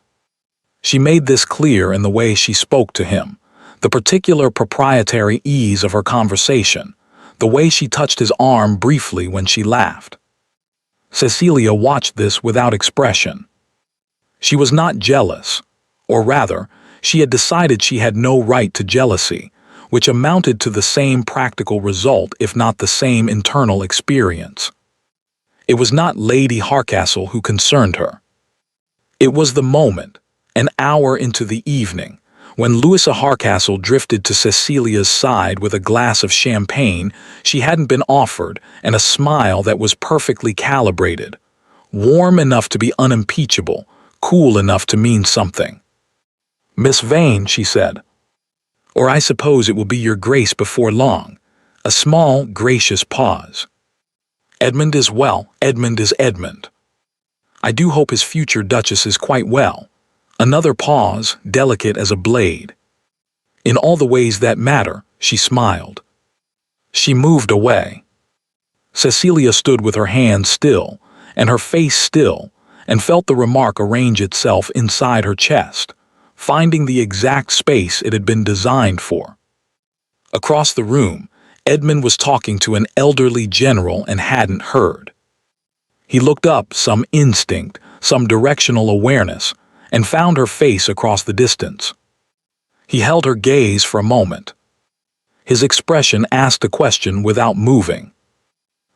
She made this clear in the way she spoke to him, the particular proprietary ease of her conversation, the way she touched his arm briefly when she laughed. Cecilia watched this without expression. She was not jealous, or rather, she had decided she had no right to jealousy, which amounted to the same practical result if not the same internal experience. It was not Lady Harcastle who concerned her. It was the moment, an hour into the evening, when Louisa Harcastle drifted to Cecilia's side with a glass of champagne she hadn't been offered and a smile that was perfectly calibrated, warm enough to be unimpeachable, cool enough to mean something. "Miss Vane," she said. "Or I suppose it will be your grace before long." A small, gracious pause. "Edmund is well. Edmund is Edmund. I do hope his future Duchess is quite well." Another pause, delicate as a blade. "In all the ways that matter," she smiled. She moved away. Cecilia stood with her hands still, and her face still, and felt the remark arrange itself inside her chest, finding the exact space it had been designed for. Across the room, Edmund was talking to an elderly general and hadn't heard. He looked up, some instinct, some directional awareness, and found her face across the distance. He held her gaze for a moment. His expression asked a question without moving.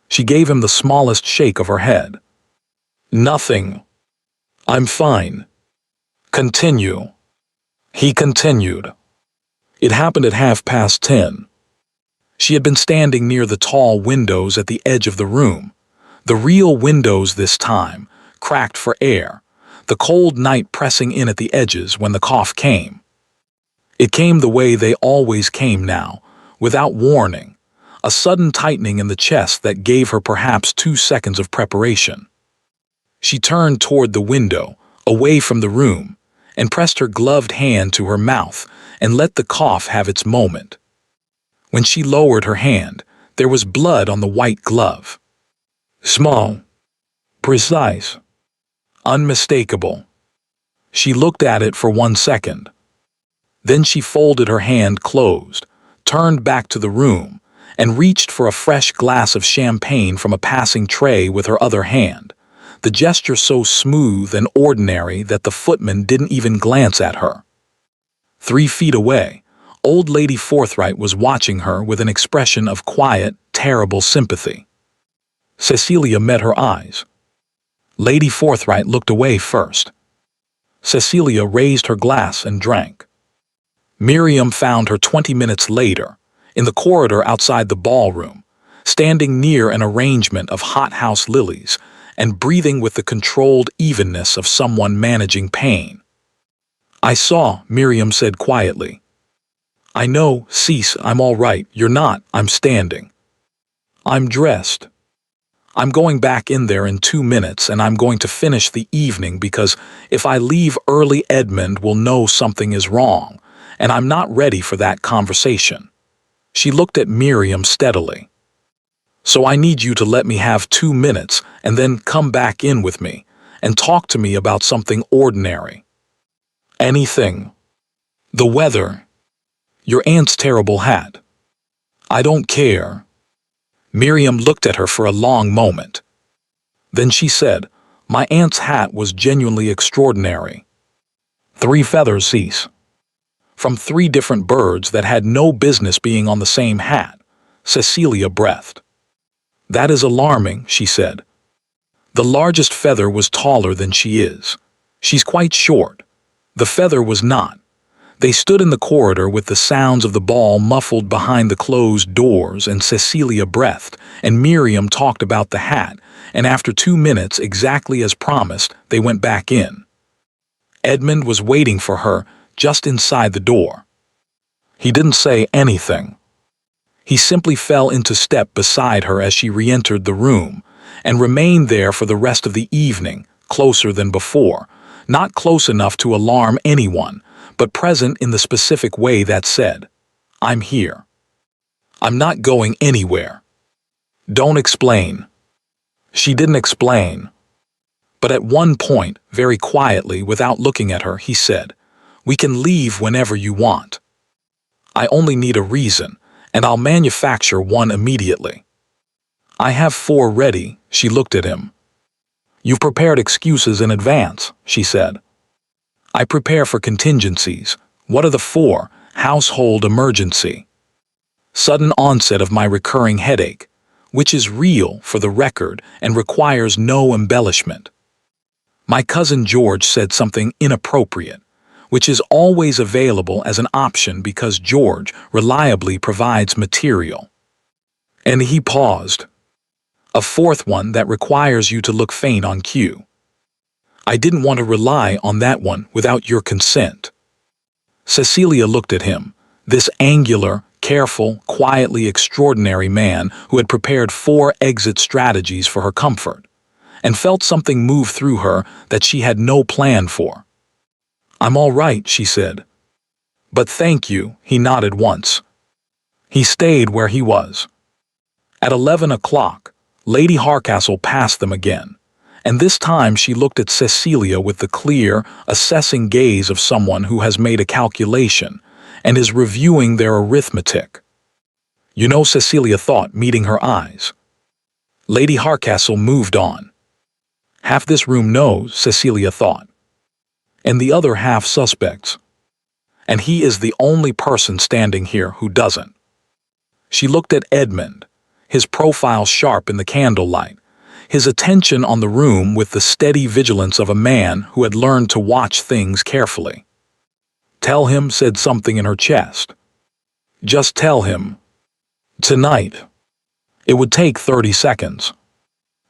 She gave him the smallest shake of her head. "Nothing. I'm fine. Continue." He continued. It happened at 10:30. She had been standing near the tall windows at the edge of the room, the real windows this time, cracked for air, the cold night pressing in at the edges when the cough came. It came the way they always came now, without warning, a sudden tightening in the chest that gave her perhaps 2 seconds of preparation. She turned toward the window, away from the room, and pressed her gloved hand to her mouth and let the cough have its moment. When she lowered her hand, there was blood on the white glove. Small, precise, unmistakable. She looked at it for 1 second. Then she folded her hand closed, turned back to the room, and reached for a fresh glass of champagne from a passing tray with her other hand, the gesture so smooth and ordinary that the footman didn't even glance at her. 3 feet away, old Lady Forthright was watching her with an expression of quiet, terrible sympathy. Cecilia met her eyes. Lady Forthright looked away first. Cecilia raised her glass and drank. Miriam found her 20 minutes later, in the corridor outside the ballroom, standing near an arrangement of hothouse lilies and breathing with the controlled evenness of someone managing pain. "I saw," Miriam said quietly. "I know, Cease, I'm all right. You're not. I'm standing. I'm dressed. I'm going back in there in 2 minutes and I'm going to finish the evening because if I leave early Edmund will know something is wrong, and I'm not ready for that conversation." She looked at Miriam steadily. "So I need you to let me have 2 minutes and then come back in with me and talk to me about something ordinary. Anything. The weather. Your aunt's terrible hat. I don't care." Miriam looked at her for a long moment. Then she said, "My aunt's hat was genuinely extraordinary. 3 feathers, Cease. From 3 different birds that had no business being on the same hat." Cecilia breathed. "That is alarming," she said. "The largest feather was taller than she is. She's quite short. The feather was not." They stood in the corridor with the sounds of the ball muffled behind the closed doors, and Cecilia breathed, and Miriam talked about the hat, and after 2 minutes, exactly as promised, they went back in. Edmund was waiting for her just inside the door. He didn't say anything. He simply fell into step beside her as she re-entered the room, and remained there for the rest of the evening, closer than before, not close enough to alarm anyone, but present in the specific way that said, "I'm here. I'm not going anywhere. Don't explain." She didn't explain. But at one point, very quietly, without looking at her, he said, "We can leave whenever you want. I only need a reason, and I'll manufacture one immediately." "I have 4 ready," she looked at him. "You've prepared excuses in advance," she said. "I prepare for contingencies. What are the 4? Household emergency. Sudden onset of my recurring headache, which is real for the record and requires no embellishment. My cousin George said something inappropriate, which is always available as an option because George reliably provides material." And he paused. "A 4th one that requires you to look faint on cue. I didn't want to rely on that one without your consent." Cecilia looked at him, this angular, careful, quietly extraordinary man who had prepared 4 exit strategies for her comfort, and felt something move through her that she had no plan for. "I'm all right," she said. "But thank you," he nodded once. He stayed where he was. At 11 o'clock, Lady Harcastle passed them again, and this time she looked at Cecilia with the clear, assessing gaze of someone who has made a calculation and is reviewing their arithmetic. "You know," Cecilia thought, meeting her eyes. Lady Harcastle moved on. "Half this room knows," Cecilia thought, "and the other half suspects. And he is the only person standing here who doesn't." She looked at Edmund, his profile sharp in the candlelight, his attention on the room with the steady vigilance of a man who had learned to watch things carefully. "Tell him," said something in her chest. "Just tell him. Tonight." It would take 30 seconds.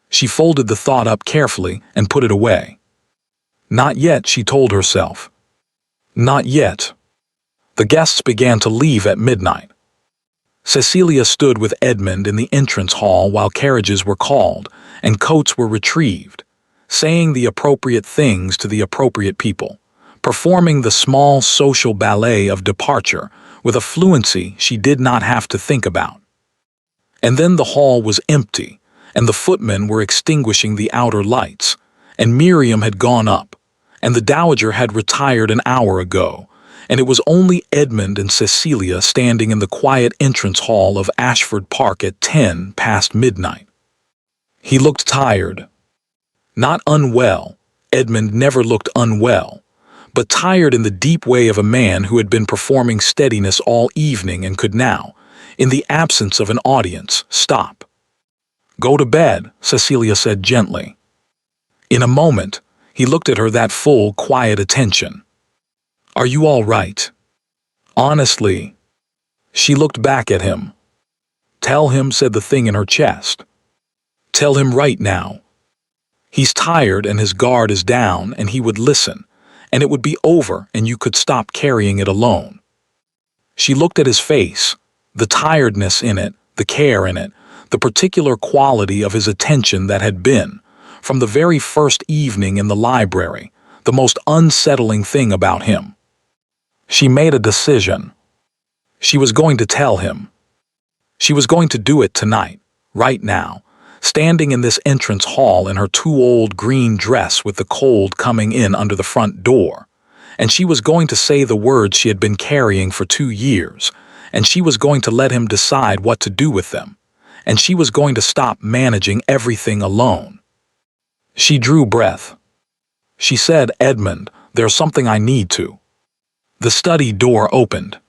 She folded the thought up carefully and put it away. Not yet, she told herself. Not yet. The guests began to leave at midnight. Cecilia stood with Edmund in the entrance hall while carriages were called and coats were retrieved, saying the appropriate things to the appropriate people, performing the small social ballet of departure with a fluency she did not have to think about. And then the hall was empty, and the footmen were extinguishing the outer lights, and Miriam had gone up, and the dowager had retired an hour ago, and it was only Edmund and Cecilia standing in the quiet entrance hall of Ashford Park at 10 past midnight. He looked tired. Not unwell. Edmund never looked unwell, but tired in the deep way of a man who had been performing steadiness all evening and could now, in the absence of an audience, stop. "Go to bed," Cecilia said gently. In a moment, he looked at her, that full, quiet attention. "Are you all right?" "Honestly." She looked back at him. "Tell him," said the thing in her chest. "Tell him right now. He's tired and his guard is down, and he would listen, and it would be over and you could stop carrying it alone." She looked at his face, the tiredness in it, the care in it, the particular quality of his attention that had been, from the very first evening in the library, the most unsettling thing about him. She made a decision. She was going to tell him. She was going to do it tonight, right now, standing in this entrance hall in her too old green dress with the cold coming in under the front door. And she was going to say the words she had been carrying for 2 years, and she was going to let him decide what to do with them, and she was going to stop managing everything alone. She drew breath. She said, "Edmund, there's something I need to." The study door opened.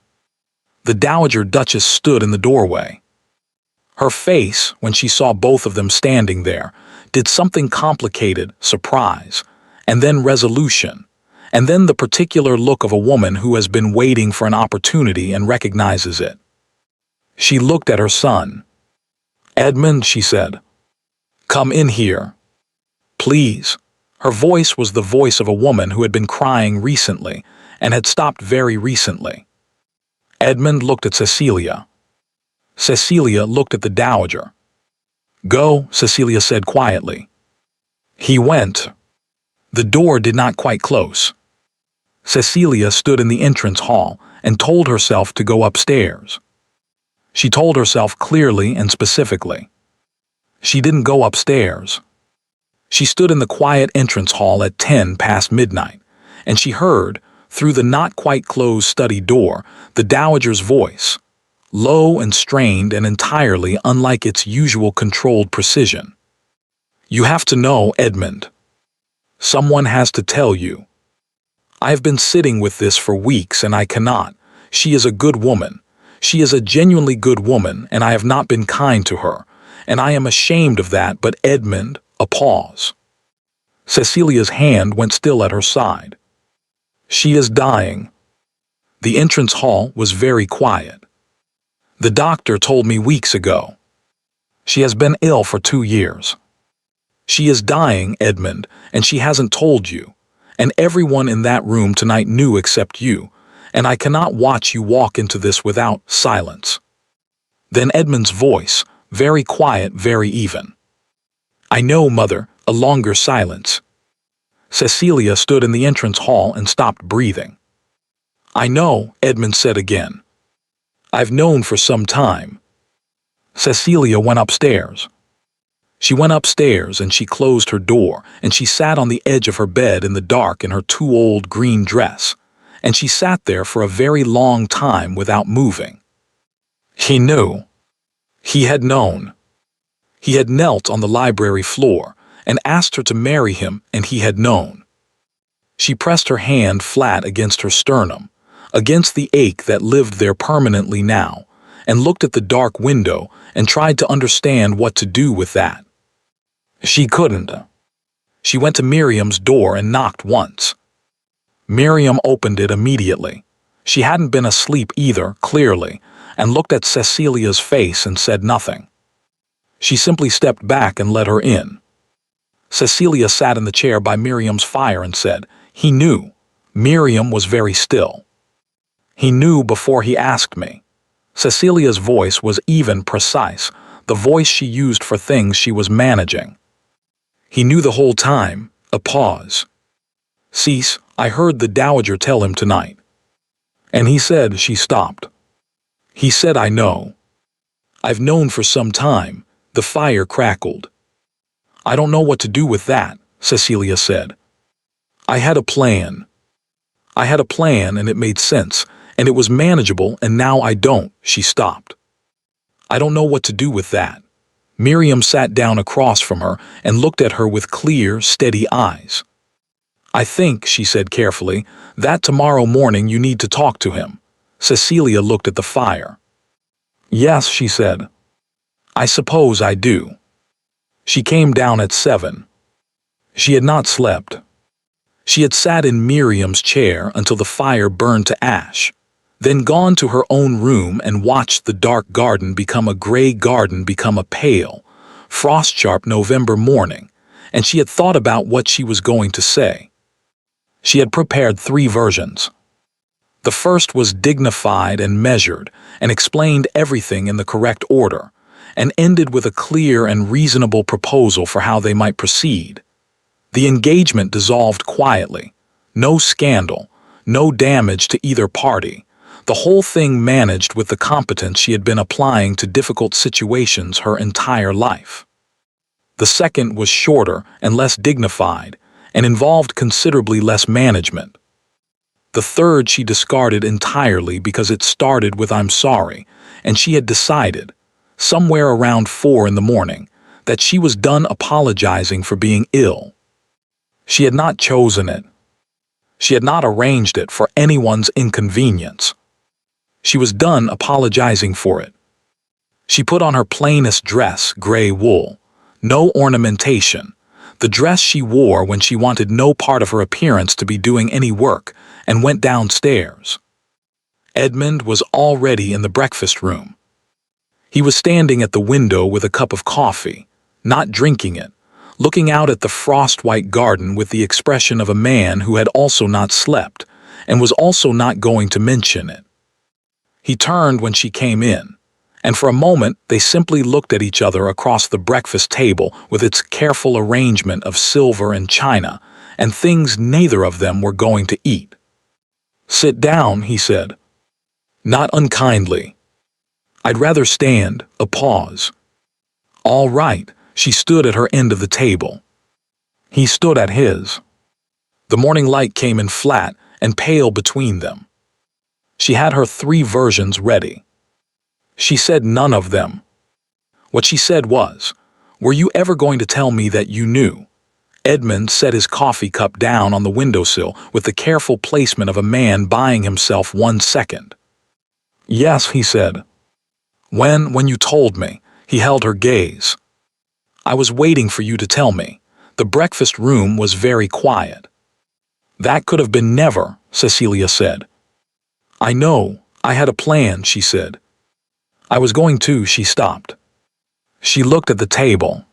The Dowager Duchess stood in the doorway. Her face, when she saw both of them standing there, did something complicated, surprise, and then resolution, and then the particular look of a woman who has been waiting for an opportunity and recognizes it. She looked at her son. "Edmund," she said, "come in here. Please." Her voice was the voice of a woman who had been crying recently and had stopped very recently. Edmund looked at Cecilia. Cecilia looked at the Dowager. "Go," Cecilia said quietly. He went. The door did not quite close. Cecilia stood in the entrance hall and told herself to go upstairs. She told herself clearly and specifically. She didn't go upstairs. She stood in the quiet entrance hall at 10 past midnight, and she heard, through the not quite closed study door, the Dowager's voice, low and strained and entirely unlike its usual controlled precision. "You have to know, Edmund. Someone has to tell you. I have been sitting with this for weeks and I cannot. She is a good woman. She is a genuinely good woman, and I have not been kind to her, and I am ashamed of that, but Edmund," a pause. Cecilia's hand went still at her side. "She is dying." The entrance hall was very quiet. "The doctor told me weeks ago. She has been ill for 2 years. She is dying, Edmund, and she hasn't told you. And everyone in that room tonight knew except you, and I cannot watch you walk into this without silence." Then Edmund's voice, very quiet, very even. "I know, Mother," a longer silence. Cecilia stood in the entrance hall and stopped breathing. "I know," Edmund said again. "I've known for some time." Cecilia went upstairs. She went upstairs and she closed her door, and she sat on the edge of her bed in the dark in her too old green dress, and she sat there for a very long time without moving. He knew. He had known. He had knelt on the library floor and asked her to marry him, and he had known. She pressed her hand flat against her sternum, against the ache that lived there permanently now, and looked at the dark window and tried to understand what to do with that. She couldn't. She went to Miriam's door and knocked once. Miriam opened it immediately. She hadn't been asleep either, clearly, and looked at Cecilia's face and said nothing. She simply stepped back and let her in. Cecilia sat in the chair by Miriam's fire and said, "He knew." Miriam was very still. "He knew before he asked me." Cecilia's voice was even, precise, the voice she used for things she was managing. "He knew the whole time." A pause. "Cease, I heard the Dowager tell him tonight." "And he said," she stopped. "He said, I know. I've known for some time." The fire crackled. "I don't know what to do with that," Cecilia said. "I had a plan. I had a plan and it made sense, and it was manageable, and now I don't." She stopped. "I don't know what to do with that." Miriam sat down across from her and looked at her with clear, steady eyes. "I think," she said carefully, "that tomorrow morning you need to talk to him." Cecilia looked at the fire. "Yes," she said. "I suppose I do." She came down at 7. She had not slept. She had sat in Miriam's chair until the fire burned to ash, then gone to her own room and watched the dark garden become a gray garden become a pale, frost-sharp November morning, and she had thought about what she was going to say. She had prepared 3 versions. The first was dignified and measured and explained everything in the correct order, and ended with a clear and reasonable proposal for how they might proceed. The engagement dissolved quietly. No scandal, no damage to either party. The whole thing managed with the competence she had been applying to difficult situations her entire life. The second was shorter and less dignified, and involved considerably less management. The third she discarded entirely because it started with "I'm sorry," and she had decided, somewhere around 4 in the morning, that she was done apologizing for being ill. She had not chosen it. She had not arranged it for anyone's inconvenience. She was done apologizing for it. She put on her plainest dress, gray wool, no ornamentation, the dress she wore when she wanted no part of her appearance to be doing any work, and went downstairs. Edmund was already in the breakfast room. He was standing at the window with a cup of coffee, not drinking it, looking out at the frost-white garden with the expression of a man who had also not slept, and was also not going to mention it. He turned when she came in, and for a moment they simply looked at each other across the breakfast table with its careful arrangement of silver and china, and things neither of them were going to eat. "Sit down," he said. Not unkindly. "I'd rather stand." A pause. "All right." She stood at her end of the table. He stood at his. The morning light came in flat and pale between them. She had her 3 versions ready. She said none of them. What she said was, "Were you ever going to tell me that you knew?" Edmund set his coffee cup down on the windowsill with the careful placement of a man buying himself 1 second. "Yes," he said. When you told me." He held her gaze. "I was waiting for you to tell me." The breakfast room was very quiet. "That could have been never," Cecilia said. "I know. I had a plan," she said. "I was going to." She stopped. She looked at the table.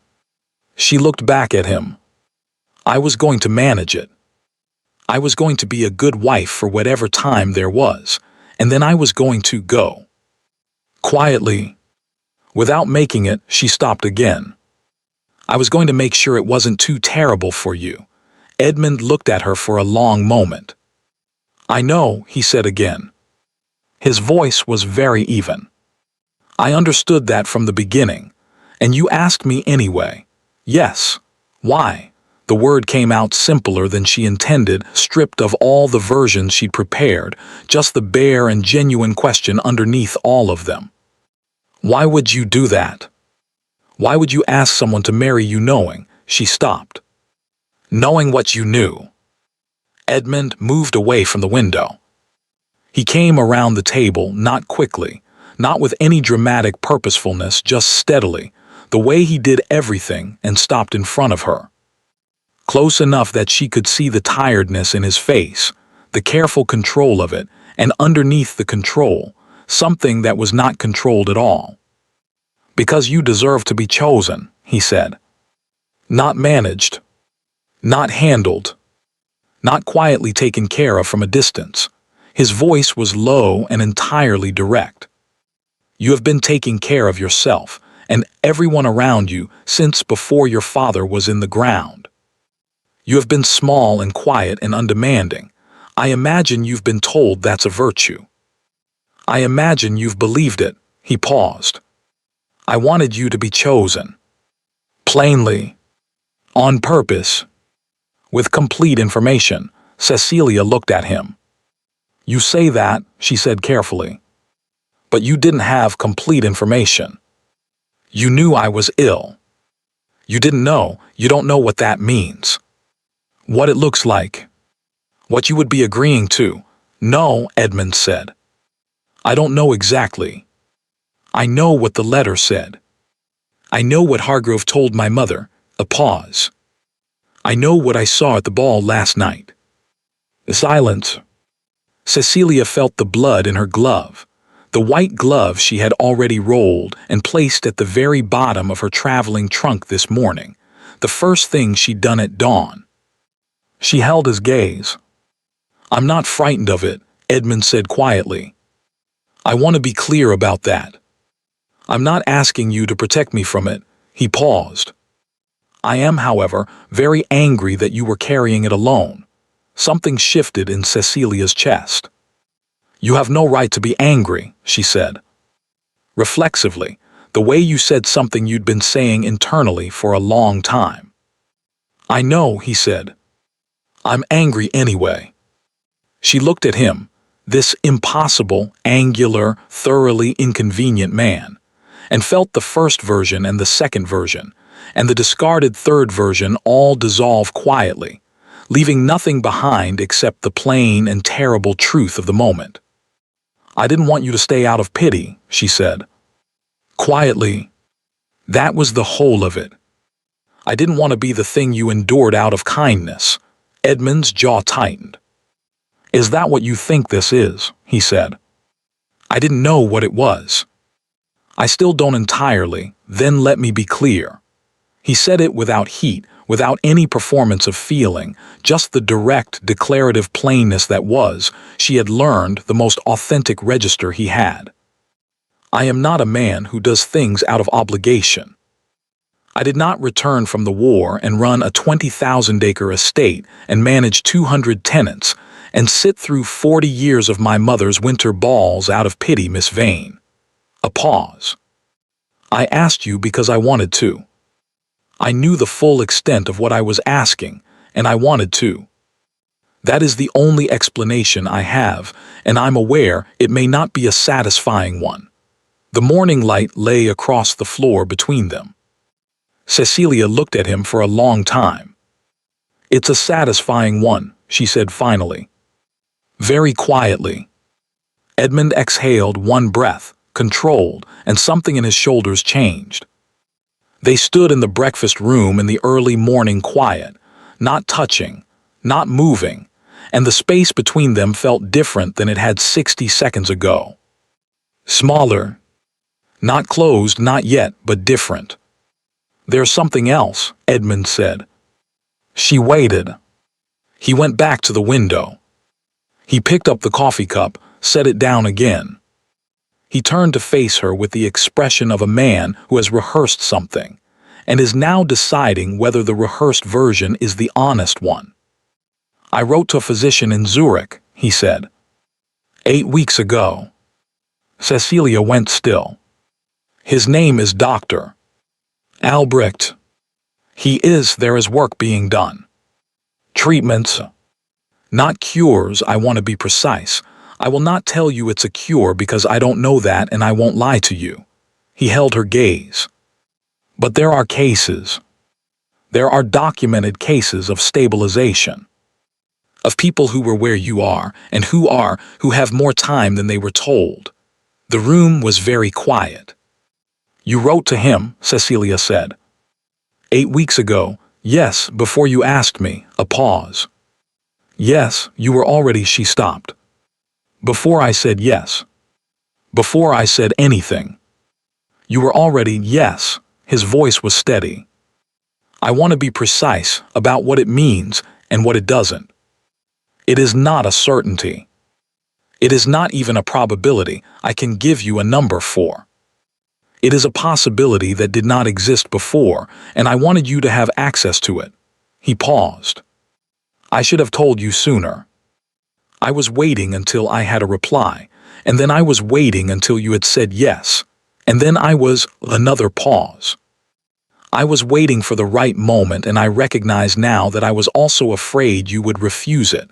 She looked back at him. "I was going to manage it. I was going to be a good wife for whatever time there was, and then I was going to go." Quietly, without making it, she stopped again. "I was going to make sure it wasn't too terrible for you." Edmund looked at her for a long moment. "I know," he said again. His voice was very even. "I understood that from the beginning, and you asked me anyway." "Yes. Why?" The word came out simpler than she intended, stripped of all the versions she'd prepared, just the bare and genuine question underneath all of them. "Why would you do that? Why would you ask someone to marry you knowing?" She stopped. "Knowing what you knew." Edmund moved away from the window. He came around the table, not quickly, not with any dramatic purposefulness, just steadily, the way he did everything, and stopped in front of her. Close enough that she could see the tiredness in his face, the careful control of it, and underneath the control, something that was not controlled at all. "Because you deserve to be chosen," he said. "Not managed. Not handled. Not quietly taken care of from a distance." His voice was low and entirely direct. "You have been taking care of yourself and everyone around you since before your father was in the ground. You have been small and quiet and undemanding. I imagine you've been told that's a virtue. I imagine you've believed it." He paused. "I wanted you to be chosen. Plainly. On purpose. With complete information." Cecilia looked at him. "You say that," she said carefully. "But you didn't have complete information. You knew I was ill. You didn't know. You don't know what that means. What it looks like. What you would be agreeing to. No, Edmund said. I don't know exactly. I know what the letter said. I know what Hargrove told my mother. A pause. I know what I saw at the ball last night. The silence. Cecilia felt the blood in her glove. The white glove she had already rolled and placed at the very bottom of her traveling trunk this morning, the first thing she'd done at dawn. She held his gaze. I'm not frightened of it, Edmund said quietly. I want to be clear about that. I'm not asking you to protect me from it. He paused. I am, however, very angry that you were carrying it alone. Something shifted in Cecilia's chest. You have no right to be angry, she said. Reflexively, the way you said something you'd been saying internally for a long time. I know, he said. I'm angry anyway. She looked at him, this impossible, angular, thoroughly inconvenient man, and felt the first version and the second version, and the discarded third version all dissolve quietly, leaving nothing behind except the plain and terrible truth of the moment. I didn't want you to stay out of pity, she said. Quietly. That was the whole of it. I didn't want to be the thing you endured out of kindness. Edmund's jaw tightened. Is that what you think this is? He said. I didn't know what it was. I still don't entirely, then let me be clear. He said it without heat, without any performance of feeling, just the direct, declarative plainness that was, she had learned, the most authentic register he had. I am not a man who does things out of obligation. I did not return from the war and run a 20,000-acre estate and manage 200 tenants and sit through 40 years of my mother's winter balls out of pity, Miss Vane. A pause. I asked you because I wanted to. I knew the full extent of what I was asking, and I wanted to. That is the only explanation I have, and I'm aware it may not be a satisfying one. The morning light lay across the floor between them. Cecilia looked at him for a long time. It's a satisfying one, she said finally. Very quietly. Edmund exhaled one breath, controlled, and something in his shoulders changed. They stood in the breakfast room in the early morning quiet, not touching, not moving, and the space between them felt different than it had 60 seconds ago. Smaller. Not closed, not yet, but different. There's something else, Edmund said. She waited. He went back to the window. He picked up the coffee cup, set it down again. He turned to face her with the expression of a man who has rehearsed something, and is now deciding whether the rehearsed version is the honest one. I wrote to a physician in Zurich, he said. 8 weeks ago. Cecilia went still. His name is Dr. Albrecht. There is work being done. Treatments. Not cures, I want to be precise. I will not tell you it's a cure because I don't know that and I won't lie to you. He held her gaze. But there are cases. There are documented cases of stabilization. Of people who were where you are and who have more time than they were told. The room was very quiet. You wrote to him, Cecilia said. 8 weeks ago, yes, before you asked me, a pause. Yes, you were already, she stopped. Before I said yes. Before I said anything. You were already, yes, his voice was steady. I want to be precise about what it means and what it doesn't. It is not a certainty. It is not even a probability I can give you a number for. It is a possibility that did not exist before, and I wanted you to have access to it. He paused. I should have told you sooner. I was waiting until I had a reply, and then I was waiting until you had said yes, and then I was another pause. I was waiting for the right moment, and I recognize now that I was also afraid you would refuse it.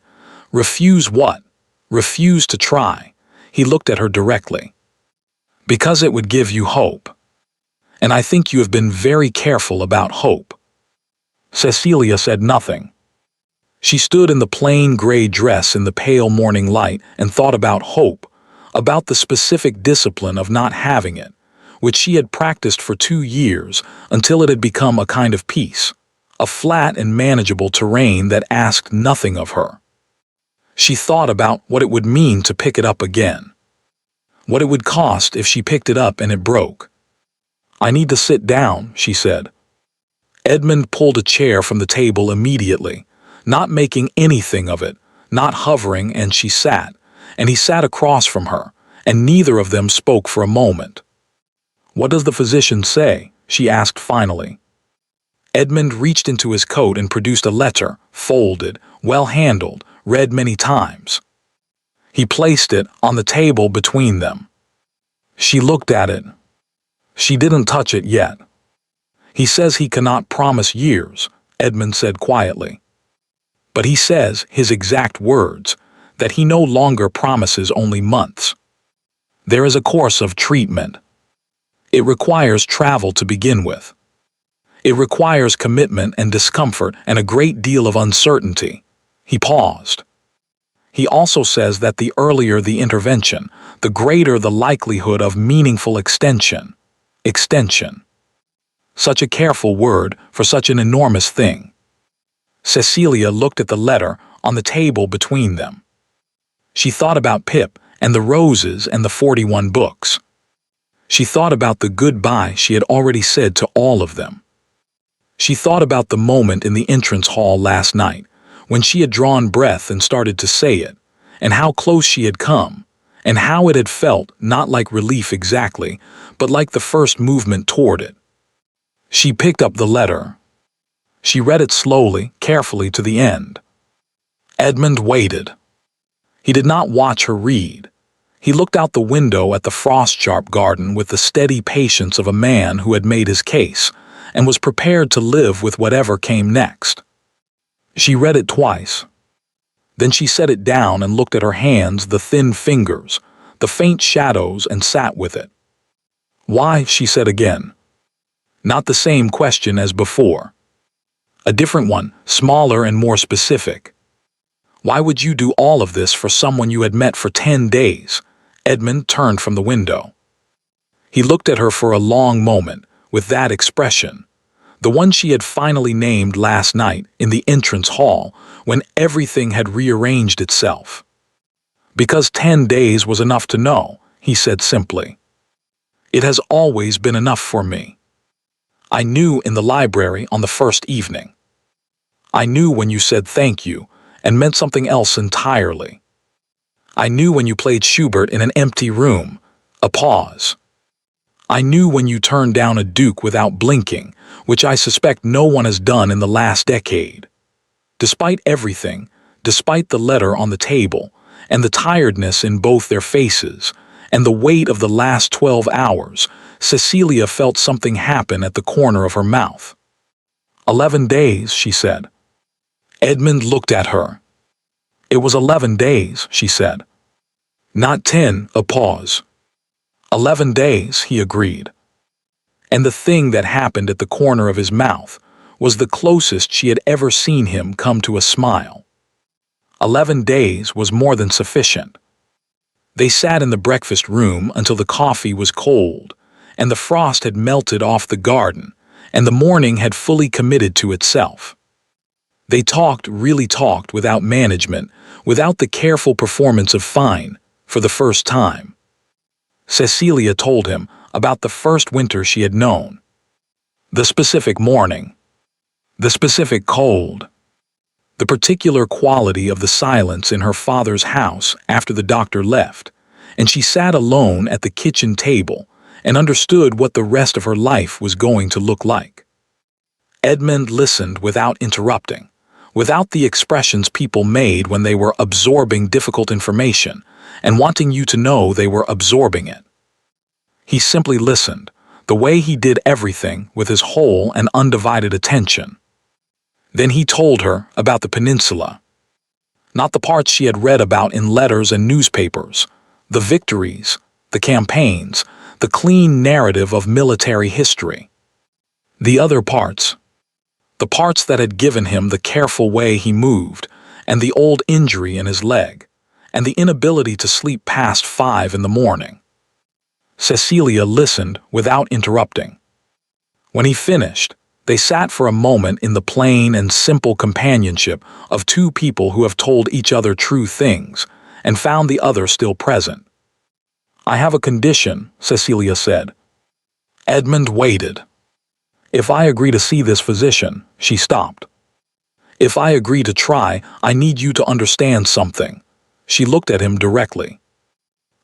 Refuse what? Refuse to try. He looked at her directly. Because it would give you hope. And I think you have been very careful about hope." Cecilia said nothing. She stood in the plain gray dress in the pale morning light and thought about hope, about the specific discipline of not having it, which she had practiced for 2 years until it had become a kind of peace, a flat and manageable terrain that asked nothing of her. She thought about what it would mean to pick it up again, what it would cost if she picked it up and it broke. "I need to sit down," she said. Edmund pulled a chair from the table immediately, not making anything of it, not hovering, and she sat, and he sat across from her, and neither of them spoke for a moment. "What does the physician say?" she asked finally. Edmund reached into his coat and produced a letter, folded, well-handled, read many times. He placed it on the table between them. She looked at it. She didn't touch it yet. "He says he cannot promise years," Edmund said quietly. "But he says, his exact words, that he no longer promises only months. There is a course of treatment. It requires travel to begin with. It requires commitment and discomfort and a great deal of uncertainty." He paused. "He also says that the earlier the intervention, the greater the likelihood of meaningful extension. Extension. Such a careful word for such an enormous thing." Cecilia looked at the letter on the table between them. She thought about Pip and the roses and the 41 books. She thought about the goodbye she had already said to all of them. She thought about the moment in the entrance hall last night, when she had drawn breath and started to say it, and how close she had come, and how it had felt not like relief exactly, but like the first movement toward it. She picked up the letter. She read it slowly, carefully to the end. Edmund waited. He did not watch her read. He looked out the window at the frost-sharp garden with the steady patience of a man who had made his case and was prepared to live with whatever came next. She read it twice. Then she set it down and looked at her hands, the thin fingers, the faint shadows, and sat with it. "Why?" she said again. Not the same question as before. A different one, smaller and more specific. "Why would you do all of this for someone you had met for 10 days? Edmund turned from the window. He looked at her for a long moment, with that expression, the one she had finally named last night in the entrance hall when everything had rearranged itself. "Because 10 days was enough to know," he said simply. "It has always been enough for me. I knew in the library on the first evening. I knew when you said thank you and meant something else entirely. I knew when you played Schubert in an empty room." A pause. "I knew when you turned down a Duke without blinking, which I suspect no one has done in the last decade." Despite everything, despite the letter on the table, and the tiredness in both their faces, and the weight of the last 12 hours, Cecilia felt something happen at the corner of her mouth. 11 days, she said. Edmund looked at her. "It was 11 days, she said. "Not 10, a pause. 11 days, he agreed. And the thing that happened at the corner of his mouth was the closest she had ever seen him come to a smile. 11 days was more than sufficient. They sat in the breakfast room until the coffee was cold, and the frost had melted off the garden, and the morning had fully committed to itself. They talked, really talked, without management, without the careful performance of fine, for the first time. Cecilia told him about the first winter she had known. The specific morning. The specific cold. The particular quality of the silence in her father's house after the doctor left, and she sat alone at the kitchen table and understood what the rest of her life was going to look like. Edmund listened without interrupting, without the expressions people made when they were absorbing difficult information and wanting you to know they were absorbing it. He simply listened, the way he did everything, with his whole and undivided attention. Then he told her about the peninsula. Not the parts she had read about in letters and newspapers, the victories, the campaigns, the clean narrative of military history. The other parts, the parts that had given him the careful way he moved, and the old injury in his leg, and the inability to sleep past 5 in the morning. Cecilia listened without interrupting. When he finished, they sat for a moment in the plain and simple companionship of two people who have told each other true things and found the other still present. "I have a condition," Cecilia said. Edmund waited. "If I agree to see this physician," she stopped. "If I agree to try, I need you to understand something." She looked at him directly.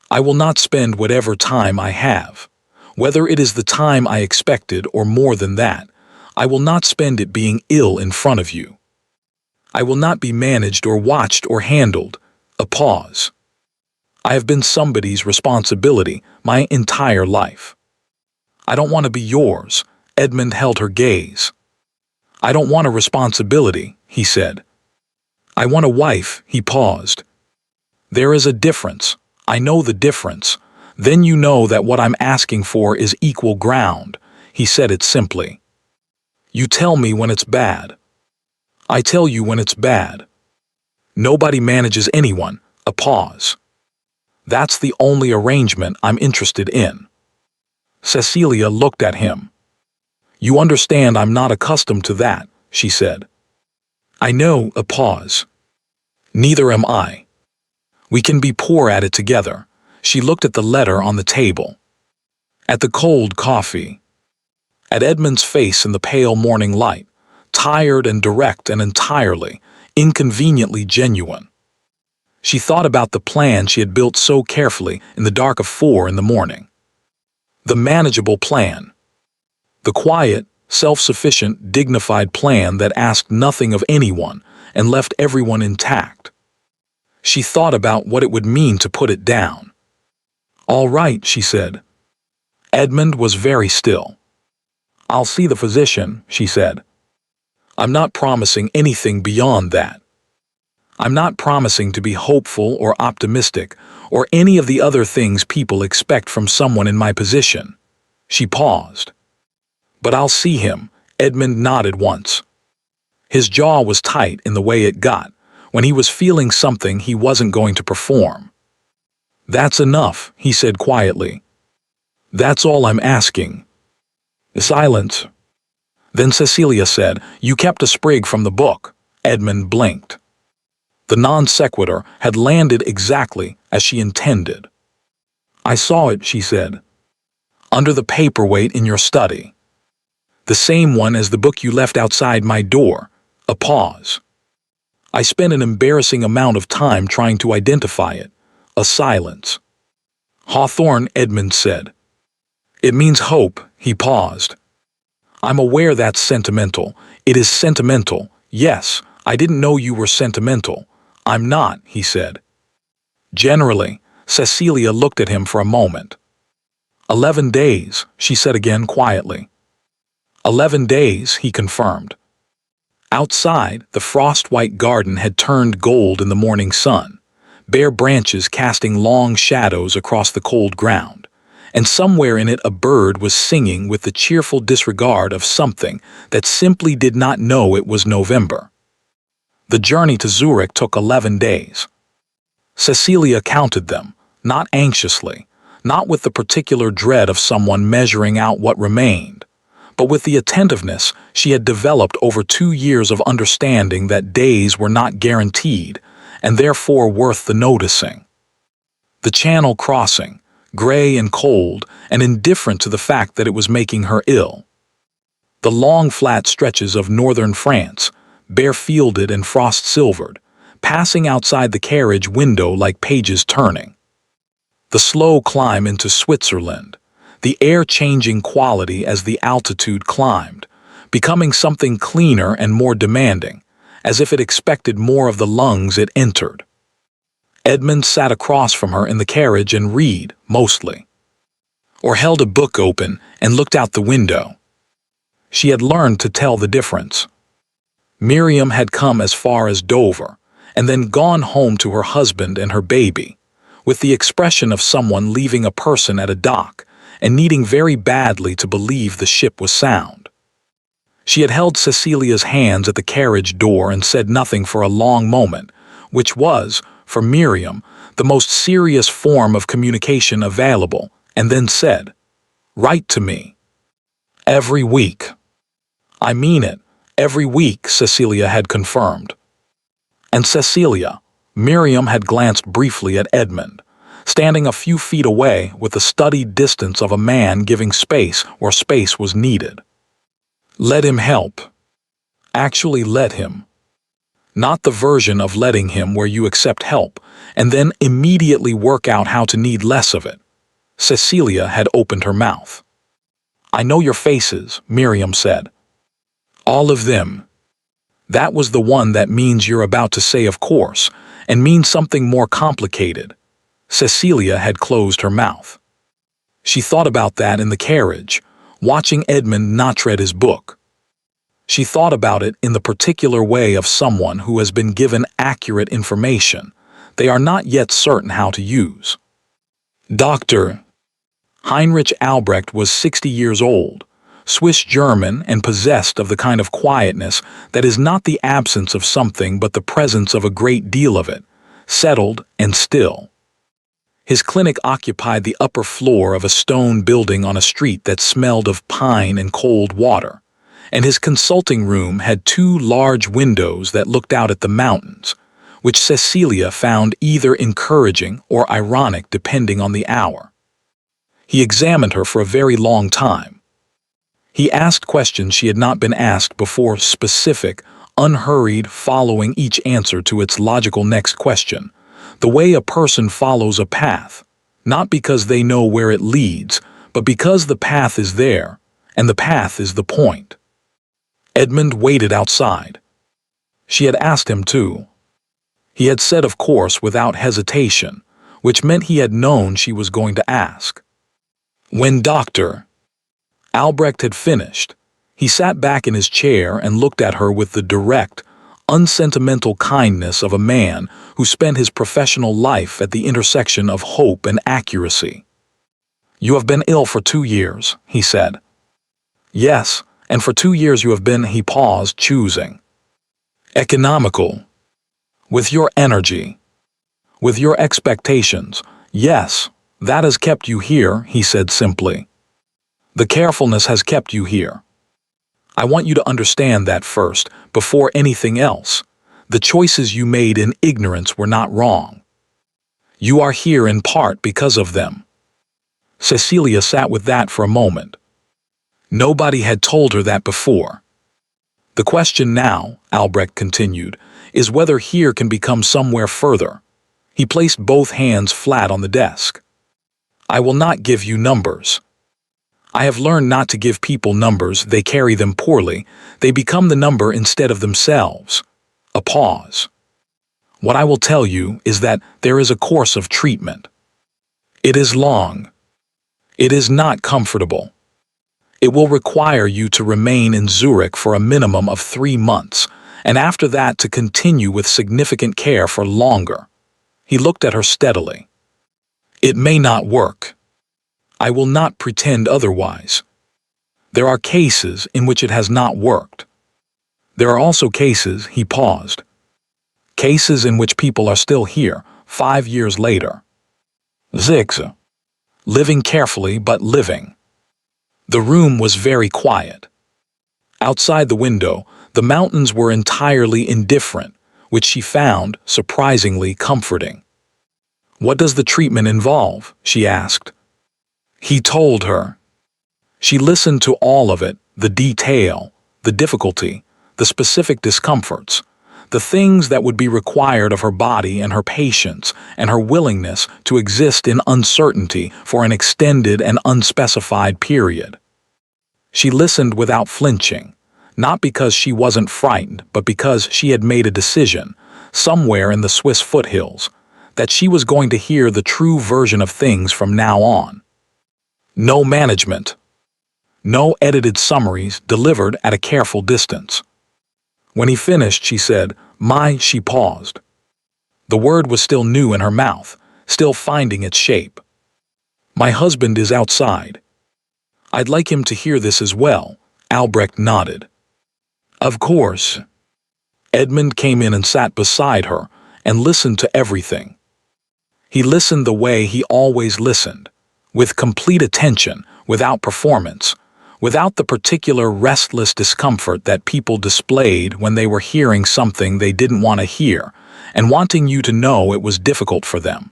"I will not spend whatever time I have. Whether it is the time I expected or more than that, I will not spend it being ill in front of you. I will not be managed or watched or handled." A pause. "I have been somebody's responsibility my entire life. I don't want to be yours." Edmund held her gaze. "I don't want a responsibility," he said. "I want a wife." He paused. "There is a difference. I know the difference. Then you know that what I'm asking for is equal ground." He said it simply. "You tell me when it's bad. I tell you when it's bad. Nobody manages anyone." A pause. "That's the only arrangement I'm interested in." Cecilia looked at him. "You understand I'm not accustomed to that," she said. "I know." A pause. "Neither am I. We can be poor at it together." She looked at the letter on the table, at the cold coffee, at Edmund's face in the pale morning light, tired and direct and entirely, inconveniently genuine. She thought about the plan she had built so carefully in the dark of 4 in the morning. The manageable plan. The quiet, self-sufficient, dignified plan that asked nothing of anyone and left everyone intact. She thought about what it would mean to put it down. "All right," she said. Edmund was very still. "I'll see the physician," she said. "I'm not promising anything beyond that. I'm not promising to be hopeful or optimistic or any of the other things people expect from someone in my position." She paused. "But I'll see him." Edmund nodded once. His jaw was tight in the way it got when he was feeling something he wasn't going to perform. "That's enough," he said quietly. "That's all I'm asking." Silence. Then Cecilia said, "You kept a sprig from the book." Edmund blinked. The non sequitur had landed exactly as she intended. "I saw it," she said. "Under the paperweight in your study. The same one as the book you left outside my door." A pause. "I spent an embarrassing amount of time trying to identify it." A silence. "Hawthorne," Edmund said. "It means hope." He paused. "I'm aware that's sentimental. It is sentimental. Yes, I didn't know you were sentimental." "I'm not," he said. "Generally." Cecilia looked at him for a moment. 11 days, she said again quietly. 11 days, he confirmed. Outside, the frost-white garden had turned gold in the morning sun, bare branches casting long shadows across the cold ground, and somewhere in it a bird was singing with the cheerful disregard of something that simply did not know it was November. The journey to Zurich took 11 days. Cecilia counted them, not anxiously, not with the particular dread of someone measuring out what remained, but with the attentiveness she had developed over 2 years of understanding that days were not guaranteed and therefore worth the noticing. The Channel crossing, gray and cold and indifferent to the fact that it was making her ill. The long flat stretches of northern France, bare-fielded and frost-silvered, passing outside the carriage window like pages turning. The slow climb into Switzerland, the air-changing quality as the altitude climbed, becoming something cleaner and more demanding, as if it expected more of the lungs it entered. Edmund sat across from her in the carriage and read, mostly. Or held a book open and looked out the window. She had learned to tell the difference. Miriam had come as far as Dover, and then gone home to her husband and her baby, with the expression of someone leaving a person at a dock and needing very badly to believe the ship was sound. She had held Cecilia's hands at the carriage door and said nothing for a long moment, which was, for Miriam, the most serious form of communication available, and then said, "Write to me. Every week." "I mean it, every week," Cecilia had confirmed. And Cecilia, Miriam had glanced briefly at Edmund, standing a few feet away with the studied distance of a man giving space where space was needed. Let him help. Actually let him. Not the version of letting him where you accept help and then immediately work out how to need less of it. Cecilia had opened her mouth. "I know your faces," Miriam said. "All of them." That was the one that means you're about to say of course, and means something more complicated. Cecilia had closed her mouth. She thought about that in the carriage, watching Edmund not read his book. She thought about it in the particular way of someone who has been given accurate information they are not yet certain how to use. Dr. Heinrich Albrecht was 60 years old, Swiss-German and possessed of the kind of quietness that is not the absence of something but the presence of a great deal of it, settled and still. His clinic occupied the upper floor of a stone building on a street that smelled of pine and cold water, and his consulting room had two large windows that looked out at the mountains, which Cecilia found either encouraging or ironic depending on the hour. He examined her for a very long time. He asked questions she had not been asked before, specific, unhurried, following each answer to its logical next question, the way a person follows a path, not because they know where it leads, but because the path is there, and the path is the point. Edmund waited outside. She had asked him too. He had said of course without hesitation, which meant he had known she was going to ask. When Dr. Albrecht had finished, he sat back in his chair and looked at her with the direct, unsentimental kindness of a man who spent his professional life at the intersection of hope and accuracy. "You have been ill for 2 years," he said. "Yes, and for 2 years you have been," he paused, choosing. "Economical. With your energy. With your expectations. Yes, that has kept you here," he said simply. "The carefulness has kept you here. I want you to understand that first, before anything else. The choices you made in ignorance were not wrong. You are here in part because of them." Cecilia sat with that for a moment. Nobody had told her that before. "The question now," Albrecht continued, "is whether here can become somewhere further." He placed both hands flat on the desk. "I will not give you numbers. I have learned not to give people numbers. They carry them poorly. They become the number instead of themselves." A pause. "What I will tell you is that there is a course of treatment. It is long. It is not comfortable. It will require you to remain in Zurich for a minimum of 3 months, and after that to continue with significant care for longer." He looked at her steadily. "It may not work. I will not pretend otherwise. There are cases in which it has not worked. There are also cases," he paused, "cases in which people are still here, 5 years later. Six. Living carefully but living." The room was very quiet. Outside the window, the mountains were entirely indifferent, which she found surprisingly comforting. "What does the treatment involve?" she asked. He told her. She listened to all of it, the detail, the difficulty, the specific discomforts, the things that would be required of her body and her patience and her willingness to exist in uncertainty for an extended and unspecified period. She listened without flinching, not because she wasn't frightened, but because she had made a decision, somewhere in the Swiss foothills, that she was going to hear the true version of things from now on. No management. No edited summaries delivered at a careful distance. When he finished, she said, she paused. The word was still new in her mouth, still finding its shape. "My husband is outside. I'd like him to hear this as well. Albrecht nodded. Of course. Edmund came in and sat beside her and listened to everything. He listened the way he always listened, with complete attention, without performance, without the particular restless discomfort that people displayed when they were hearing something they didn't want to hear and wanting you to know it was difficult for them.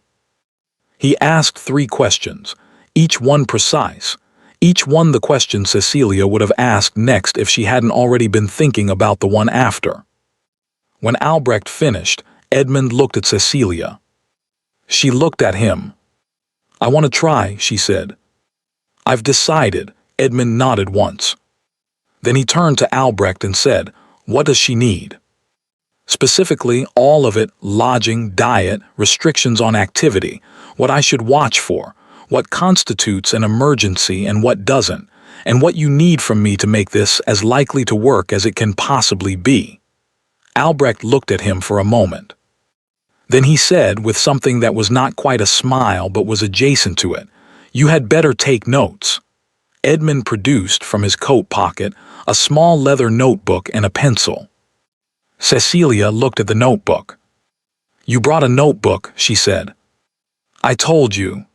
He asked 3 questions, each one precise, each one the question Cecilia would have asked next if she hadn't already been thinking about the one after. When Albrecht finished, Edmund looked at Cecilia. She looked at him. I want to try, she said. I've decided, Edmund nodded once. Then he turned to Albrecht and said, what does she need? Specifically, all of it, lodging, diet, restrictions on activity, what I should watch for, what constitutes an emergency and what doesn't, and what you need from me to make this as likely to work as it can possibly be. Albrecht looked at him for a moment. Then he said, with something that was not quite a smile but was adjacent to it, you had better take notes. Edmund produced from his coat pocket a small leather notebook and a pencil. Cecilia looked at the notebook. You brought a notebook, she said. I told you.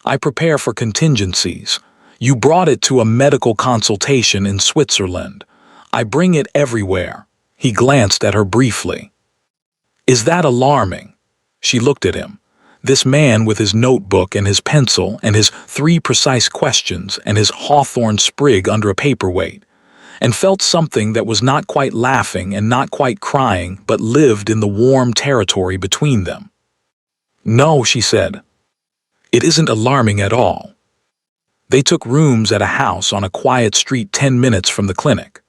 I prepare for contingencies. You brought it to a medical consultation in Switzerland. I bring it everywhere. He glanced at her briefly. Is that alarming? She looked at him. This man with his notebook and his pencil and his 3 precise questions and his hawthorn sprig under a paperweight, and felt something that was not quite laughing and not quite crying but lived in the warm territory between them. No, she said. It isn't alarming at all. They took rooms at a house on a quiet street 10 minutes from the clinic.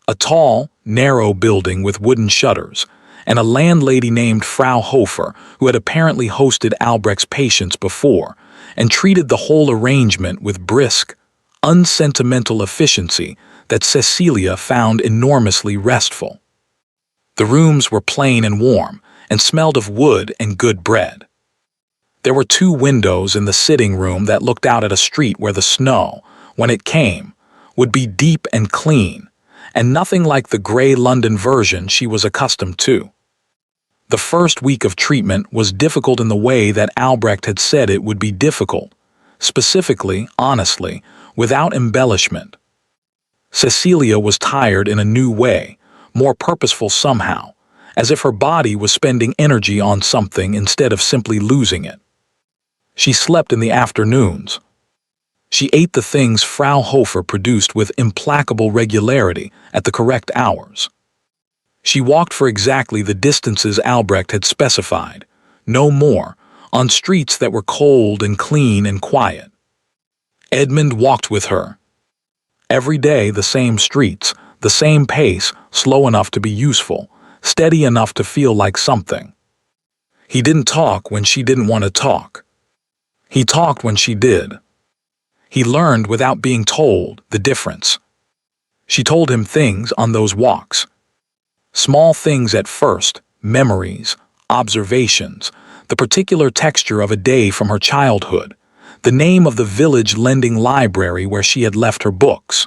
A tall, narrow building with wooden shutters, and a landlady named Frau Hofer who had apparently hosted Albrecht's patients before and treated the whole arrangement with brisk, unsentimental efficiency that Cecilia found enormously restful. The rooms were plain and warm and smelled of wood and good bread. There were 2 windows in the sitting room that looked out at a street where the snow, when it came, would be deep and clean, and nothing like the gray London version she was accustomed to. The first week of treatment was difficult in the way that Albrecht had said it would be difficult, specifically, honestly, without embellishment. Cecilia was tired in a new way, more purposeful somehow, as if her body was spending energy on something instead of simply losing it. She slept in the afternoons. She ate the things Frau Hofer produced with implacable regularity at the correct hours. She walked for exactly the distances Albrecht had specified, no more, on streets that were cold and clean and quiet. Edmund walked with her. Every day the same streets, the same pace, slow enough to be useful, steady enough to feel like something. He didn't talk when she didn't want to talk. He talked when she did. He learned without being told the difference. She told him things on those walks. Small things at first, memories, observations, the particular texture of a day from her childhood, the name of the village lending library where she had left her books.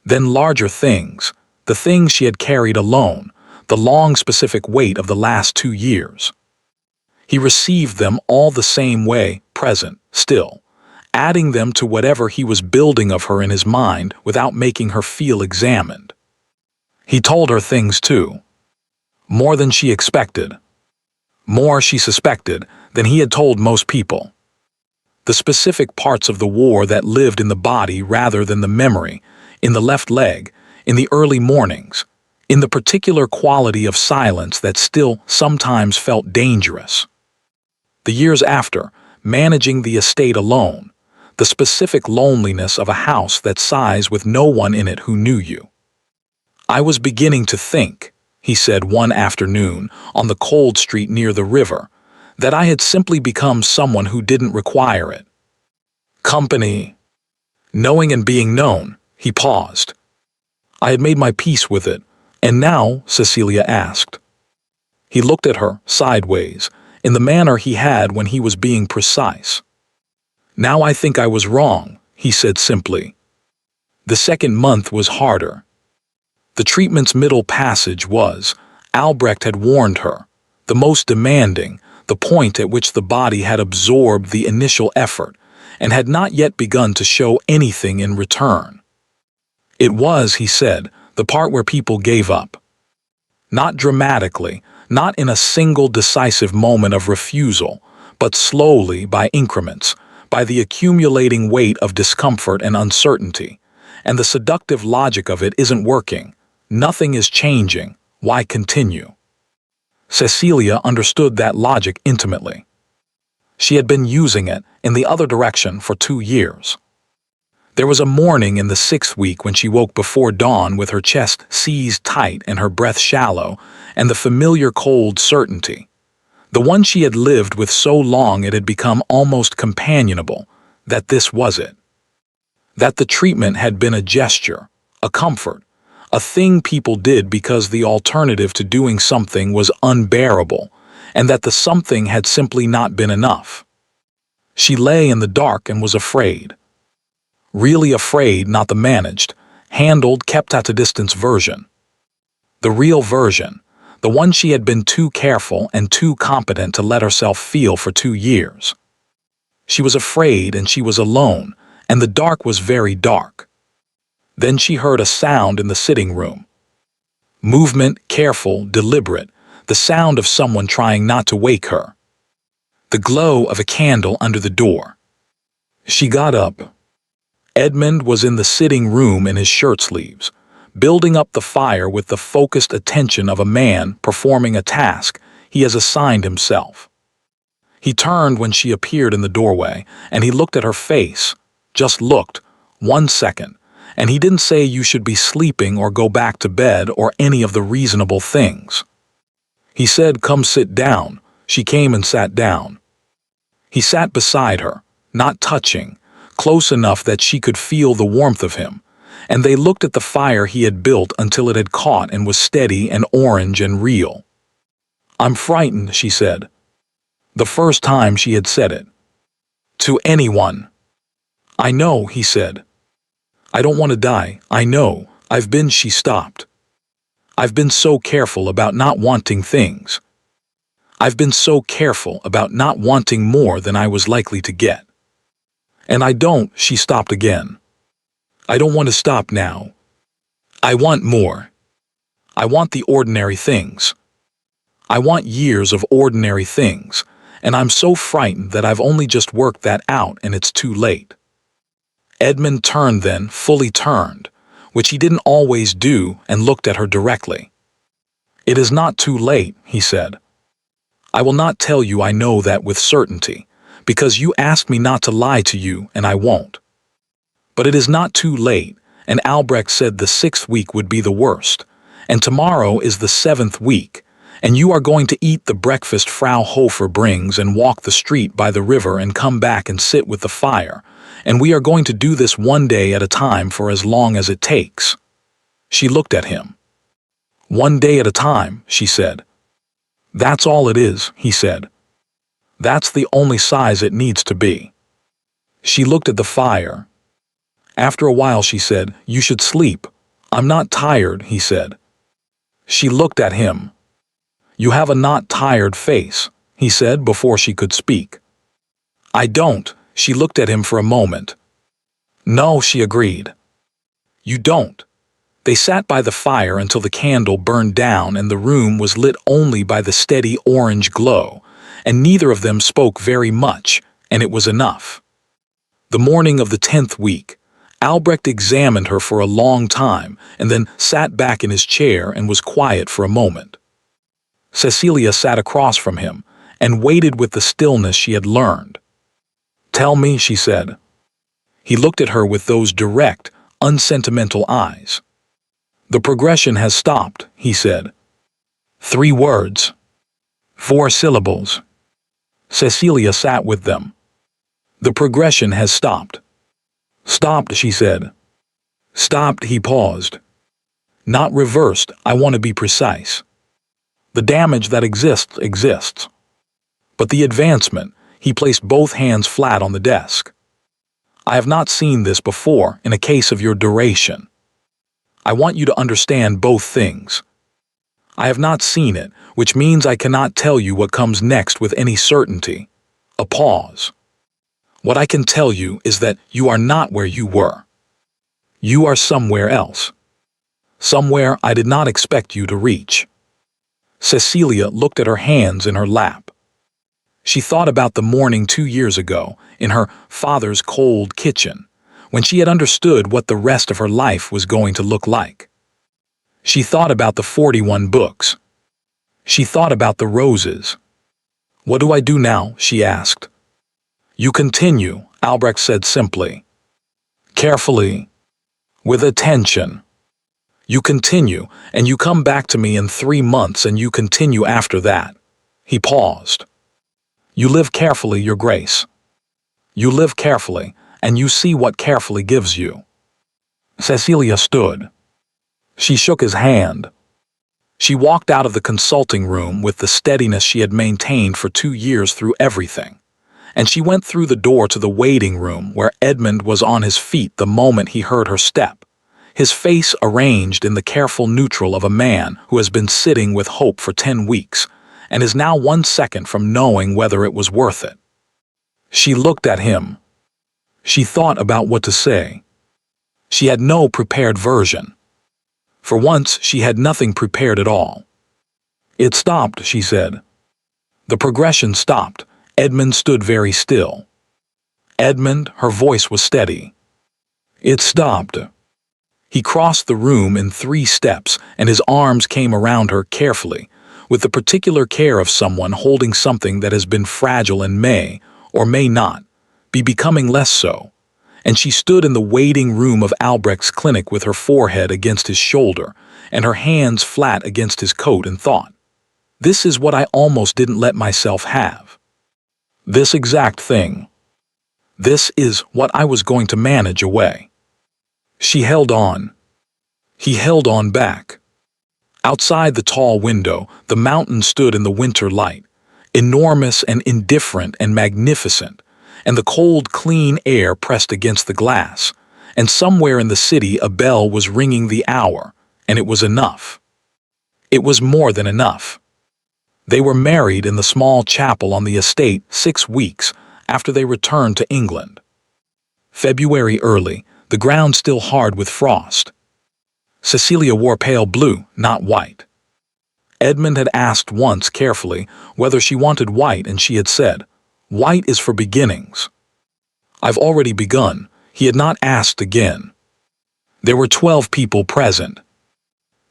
Then larger things, the things she had carried alone, the long specific weight of the last 2 years. He received them all the same way, present, still, adding them to whatever he was building of her in his mind without making her feel examined. He told her things too. More than she expected. More, she suspected, than he had told most people. The specific parts of the war that lived in the body rather than the memory, in the left leg, in the early mornings, in the particular quality of silence that still sometimes felt dangerous. The years after, managing the estate alone, the specific loneliness of a house that sighs with no one in it who knew you. I was beginning to think, he said one afternoon on the cold street near the river, that I had simply become someone who didn't require it. Company. Knowing and being known, he paused. I had made my peace with it, and now, Cecilia asked. He looked at her, sideways, in the manner he had when he was being precise. Now I think I was wrong, he said simply. The second month was harder. The treatment's middle passage was, Albrecht had warned her, the most demanding, the point at which the body had absorbed the initial effort and had not yet begun to show anything in return. It was, he said, the part where people gave up. Not dramatically, not in a single decisive moment of refusal, but slowly, by increments, by the accumulating weight of discomfort and uncertainty. And the seductive logic of it isn't working. Nothing is changing. Why continue? Cecilia understood that logic intimately. She had been using it in the other direction for 2 years. There was a morning in the 6th week when she woke before dawn with her chest seized tight and her breath shallow, and the familiar cold certainty. The one she had lived with so long it had become almost companionable, that this was it. That the treatment had been a gesture, a comfort, a thing people did because the alternative to doing something was unbearable, and that the something had simply not been enough. She lay in the dark and was afraid. Really afraid, not the managed, handled, kept at a distance version. The real version, the one she had been too careful and too competent to let herself feel for 2 years. She was afraid and she was alone, and the dark was very dark. Then she heard a sound in the sitting room. Movement, careful, deliberate, the sound of someone trying not to wake her. The glow of a candle under the door. She got up. Edmund was in the sitting room in his shirt sleeves, building up the fire with the focused attention of a man performing a task he has assigned himself. He turned when she appeared in the doorway, and he looked at her face, just looked, 1 second, and he didn't say you should be sleeping or go back to bed or any of the reasonable things. He said, "Come sit down." She came and sat down. He sat beside her, not touching, close enough that she could feel the warmth of him, and they looked at the fire he had built until it had caught and was steady and orange and real. "I'm frightened," she said. The first time she had said it. To anyone. "I know," he said. "I don't want to die, I know, I've been," she stopped. "I've been so careful about not wanting things. I've been so careful about not wanting more than I was likely to get. And I don't," she stopped again. "I don't want to stop now. I want more. I want the ordinary things. I want years of ordinary things, and I'm so frightened that I've only just worked that out and it's too late." Edmund turned then, fully turned, which he didn't always do, and looked at her directly. "It is not too late," he said. "I will not tell you I know that with certainty, because you asked me not to lie to you, and I won't. But it is not too late, and Albrecht said the 6th week would be the worst, and tomorrow is the 7th week, and you are going to eat the breakfast Frau Hofer brings and walk the street by the river and come back and sit with the fire, and we are going to do this 1 day at a time for as long as it takes." She looked at him. "1 day at a time," she said. "That's all it is," he said. "That's the only size it needs to be." She looked at the fire. After a while she said, "You should sleep." "I'm not tired," he said. She looked at him. "You have a not tired face," he said before she could speak. "I don't." She looked at him for a moment. "No," she agreed. "You don't." They sat by the fire until the candle burned down and the room was lit only by the steady orange glow, and neither of them spoke very much, and it was enough. The morning of the 10th week, Albrecht examined her for a long time and then sat back in his chair and was quiet for a moment. Cecilia sat across from him and waited with the stillness she had learned. "Tell me," she said. He looked at her with those direct, unsentimental eyes. "The progression has stopped," he said. 3 words. 4 syllables. Cecilia sat with them. "The progression has stopped." "Stopped," she said. "Stopped," he paused. "Not reversed, I want to be precise. The damage that exists, exists. But the advancement," he placed both hands flat on the desk. I have not seen this before in a case of your duration. I want you to understand both things. I have not seen it, which means I cannot tell you what comes next with any certainty. A pause. What I can tell you is that you are not where you were. You are somewhere else. Somewhere I did not expect you to reach. Cecilia looked at her hands in her lap. She thought about the morning 2 years ago in her father's cold kitchen, when she had understood what the rest of her life was going to look like. She thought about the 41 books. She thought about the roses. What do I do now? She asked. You continue, Albrecht said simply. Carefully. With attention. You continue, and you come back to me in 3 months, and you continue after that. He paused. You live carefully, Your Grace. You live carefully, and you see what carefully gives you. Cecilia stood. She shook his hand. She walked out of the consulting room with the steadiness she had maintained for 2 years through everything, and she went through the door to the waiting room where Edmund was on his feet the moment he heard her step, his face arranged in the careful neutral of a man who has been sitting with hope for 10 weeks and is now 1 second from knowing whether it was worth it. She looked at him. She thought about what to say. She had no prepared version. For once, she had nothing prepared at all. It stopped, she said. The progression stopped. Edmund stood very still. Edmund, her voice was steady. It stopped. He crossed the room in 3 steps, and his arms came around her carefully, with the particular care of someone holding something that has been fragile and may, or may not, be becoming less so, and she stood in the waiting room of Albrecht's clinic with her forehead against his shoulder and her hands flat against his coat and thought, this is what I almost didn't let myself have. This exact thing. This is what I was going to manage away. She held on. He held on back. Outside the tall window, the mountain stood in the winter light, enormous and indifferent and magnificent, and the cold, clean air pressed against the glass, and somewhere in the city a bell was ringing the hour, and it was enough. It was more than enough. They were married in the small chapel on the estate 6 weeks after they returned to England. February early, the ground still hard with frost. Cecilia wore pale blue, not white. Edmund had asked once carefully whether she wanted white, and she had said, white is for beginnings. I've already begun. He had not asked again. There were 12 people present.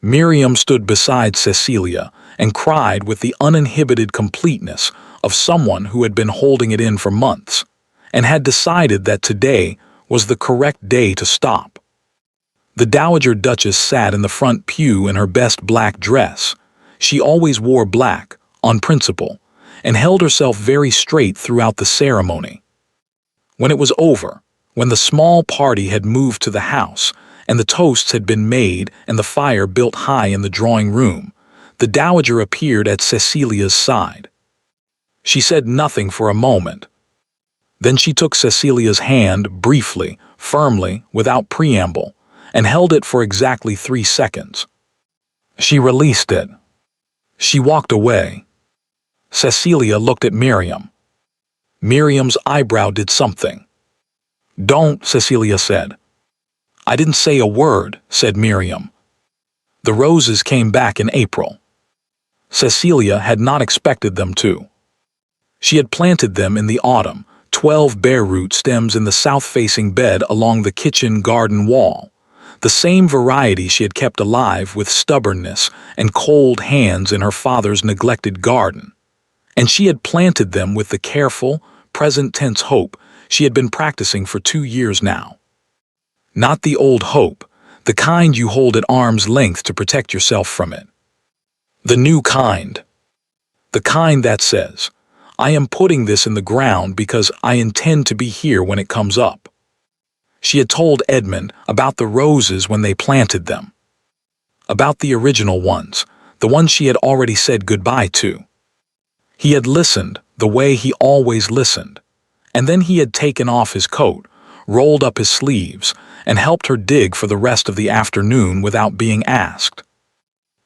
Miriam stood beside Cecilia and cried with the uninhibited completeness of someone who had been holding it in for months and had decided that today was the correct day to stop. The Dowager Duchess sat in the front pew in her best black dress. She always wore black, on principle, and held herself very straight throughout the ceremony. When it was over, when the small party had moved to the house, and the toasts had been made and the fire built high in the drawing room, the Dowager appeared at Cecilia's side. She said nothing for a moment. Then she took Cecilia's hand briefly, firmly, without preamble, and held it for exactly 3 seconds. She released it. She walked away. Cecilia looked at Miriam. Miriam's eyebrow did something. Don't, Cecilia said. I didn't say a word, said Miriam. The roses came back in April. Cecilia had not expected them to. She had planted them in the autumn, 12 bare root stems in the south-facing bed along the kitchen garden wall, the same variety she had kept alive with stubbornness and cold hands in her father's neglected garden. And she had planted them with the careful, present-tense hope she had been practicing for 2 years now. Not the old hope, the kind you hold at arm's length to protect yourself from it. The new kind. The kind that says, I am putting this in the ground because I intend to be here when it comes up. She had told Edmund about the roses when they planted them. About the original ones, the ones she had already said goodbye to. He had listened the way he always listened, and then he had taken off his coat, rolled up his sleeves, and helped her dig for the rest of the afternoon without being asked.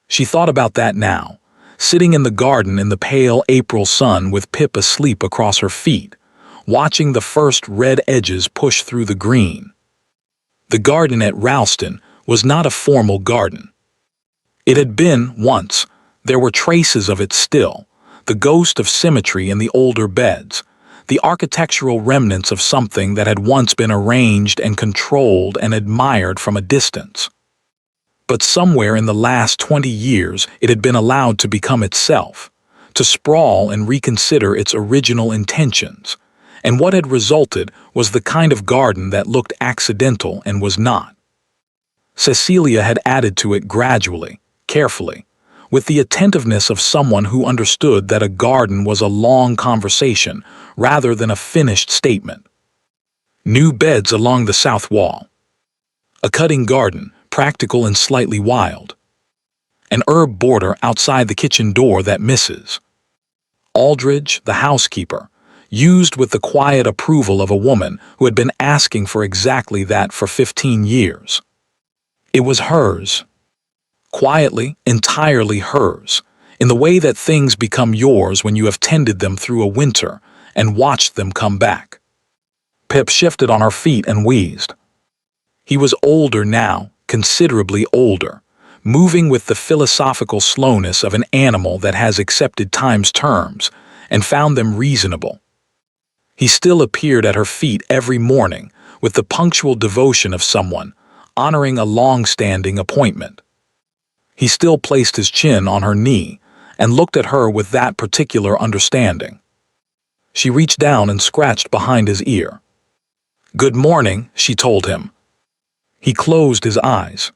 She thought about that now, sitting in the garden in the pale April sun with Pip asleep across her feet, watching the first red edges push through the green. The garden at Ralston was not a formal garden. It had been once. There were traces of it still, the ghost of symmetry in the older beds, the architectural remnants of something that had once been arranged and controlled and admired from a distance. But somewhere in the last 20 years it had been allowed to become itself, to sprawl and reconsider its original intentions, and what had resulted was the kind of garden that looked accidental and was not. Cecilia had added to it gradually, carefully, with the attentiveness of someone who understood that a garden was a long conversation rather than a finished statement. New beds along the south wall. A cutting garden, practical and slightly wild. An herb border outside the kitchen door that misses. Aldridge, the housekeeper, used with the quiet approval of a woman who had been asking for exactly that for 15 years. It was hers. Quietly, entirely hers, in the way that things become yours when you have tended them through a winter and watched them come back. Pip shifted on her feet and wheezed. He was older now, considerably older, moving with the philosophical slowness of an animal that has accepted time's terms and found them reasonable. He still appeared at her feet every morning with the punctual devotion of someone honoring a long-standing appointment. He still placed his chin on her knee and looked at her with that particular understanding. She reached down and scratched behind his ear. "Good morning," she told him. He closed his eyes.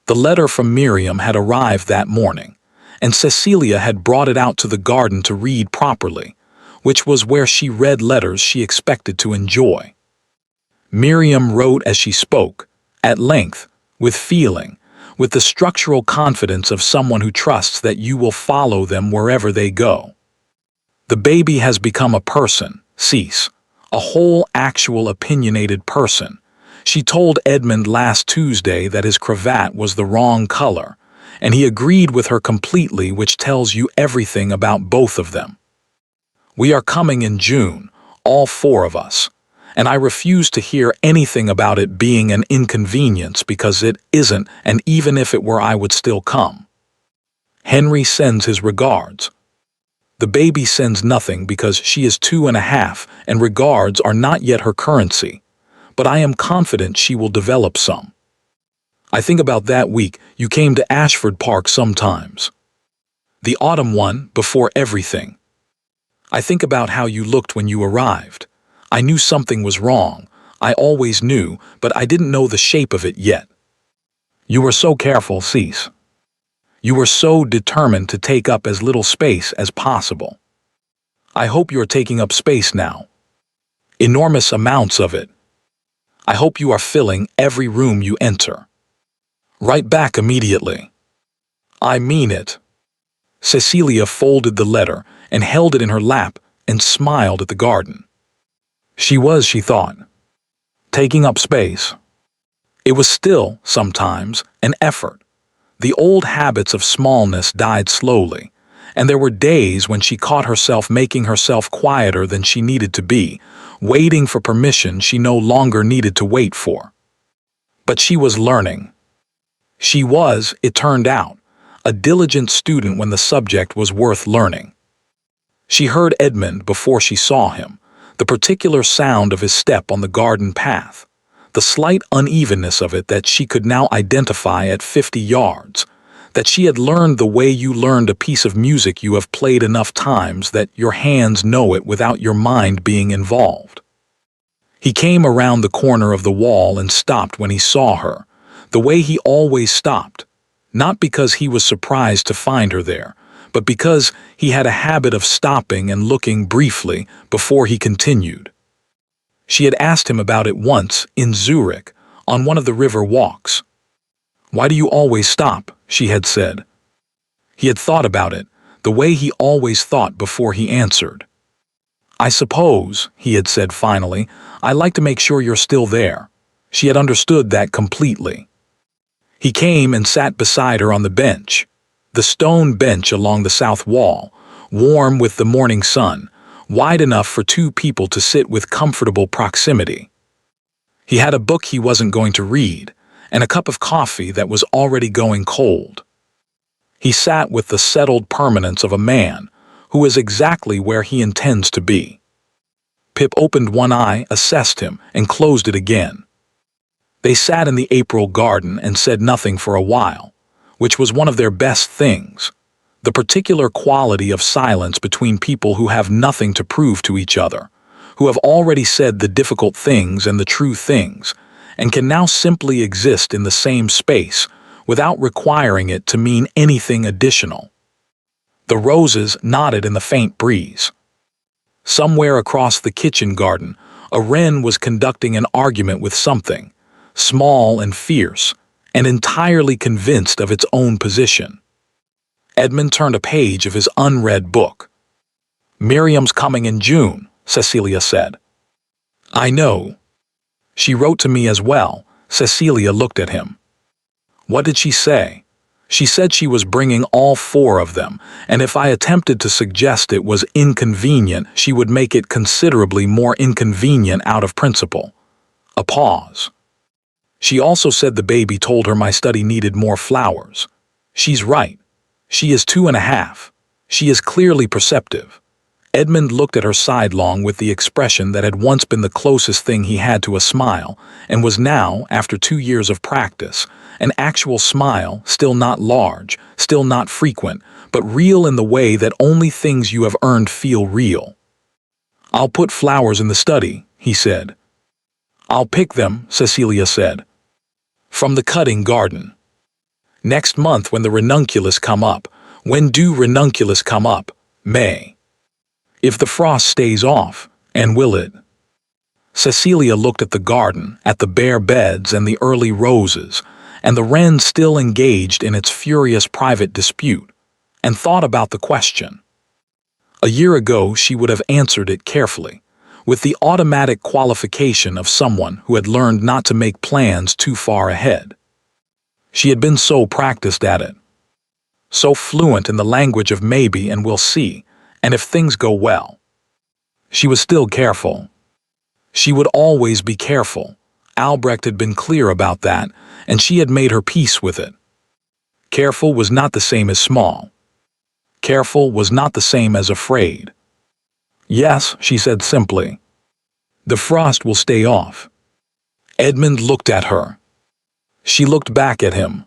The letter from Miriam had arrived that morning, and Cecilia had brought it out to the garden to read properly, which was where she read letters she expected to enjoy. Miriam wrote as she spoke, at length, with feeling, with the structural confidence of someone who trusts that you will follow them wherever they go. The baby has become a person, Cease, a whole actual opinionated person. She told Edmund last Tuesday that his cravat was the wrong color, and he agreed with her completely, which tells you everything about both of them. We are coming in June, all four of us, and I refuse to hear anything about it being an inconvenience because it isn't, and even if it were I would still come. Henry sends his regards. The baby sends nothing because she is 2.5 and regards are not yet her currency, but I am confident she will develop some. I think about that week you came to Ashford Park sometimes. The autumn one, before everything. I think about how you looked when you arrived. I knew something was wrong. I always knew, but I didn't know the shape of it yet. You were so careful, Cease. You were so determined to take up as little space as possible. I hope you are taking up space now. Enormous amounts of it. I hope you are filling every room you enter. Write back immediately. I mean it. Cecilia folded the letter and held it in her lap and smiled at the garden. She was, she thought, taking up space. It was still, sometimes, an effort. The old habits of smallness died slowly, and there were days when she caught herself making herself quieter than she needed to be, waiting for permission she no longer needed to wait for. But she was learning. She was, it turned out, a diligent student when the subject was worth learning. She heard Edmund before she saw him, the particular sound of his step on the garden path, the slight unevenness of it that she could now identify at 50 yards, that she had learned the way you learned a piece of music you have played enough times that your hands know it without your mind being involved. He came around the corner of the wall and stopped when he saw her, the way he always stopped, not because he was surprised to find her there, but because he had a habit of stopping and looking briefly before he continued. She had asked him about it once in Zurich, on one of the river walks. "Why do you always stop?" she had said. He had thought about it, the way he always thought before he answered. "I suppose," he had said finally, "I like to make sure you're still there." She had understood that completely. He came and sat beside her on the bench, the stone bench along the south wall, warm with the morning sun, wide enough for two people to sit with comfortable proximity. He had a book he wasn't going to read, and a cup of coffee that was already going cold. He sat with the settled permanence of a man who is exactly where he intends to be. Pip opened one eye, assessed him, and closed it again. They sat in the April garden and said nothing for a while, which was one of their best things, the particular quality of silence between people who have nothing to prove to each other, who have already said the difficult things and the true things, and can now simply exist in the same space without requiring it to mean anything additional. The roses nodded in the faint breeze. Somewhere across the kitchen garden, a wren was conducting an argument with something, small and fierce, and entirely convinced of its own position. Edmund turned a page of his unread book. "Miriam's coming in June," Cecilia said. "I know. She wrote to me as well." Cecilia looked at him. "What did she say?" "She said she was bringing all four of them, and if I attempted to suggest it was inconvenient, she would make it considerably more inconvenient out of principle." A pause. "She also said the baby told her my study needed more flowers. She's right. She is 2.5. She is clearly perceptive." Edmund looked at her sidelong with the expression that had once been the closest thing he had to a smile, and was now, after 2 years of practice, an actual smile, still not large, still not frequent, but real in the way that only things you have earned feel real. "I'll put flowers in the study," he said. "I'll pick them," Cecilia said. "From the cutting garden. Next month when the ranunculus come up." "When do ranunculus come up?" "May. If the frost stays off, and will it?" Cecilia looked at the garden, at the bare beds and the early roses, and the wren still engaged in its furious private dispute, and thought about the question. A year ago she would have answered it carefully, with the automatic qualification of someone who had learned not to make plans too far ahead. She had been so practiced at it, so fluent in the language of maybe and we'll see, and if things go well. She was still careful. She would always be careful. Albrecht had been clear about that, and she had made her peace with it. Careful was not the same as small. Careful was not the same as afraid. "Yes," she said simply. "The frost will stay off." Edmund looked at her. She looked back at him.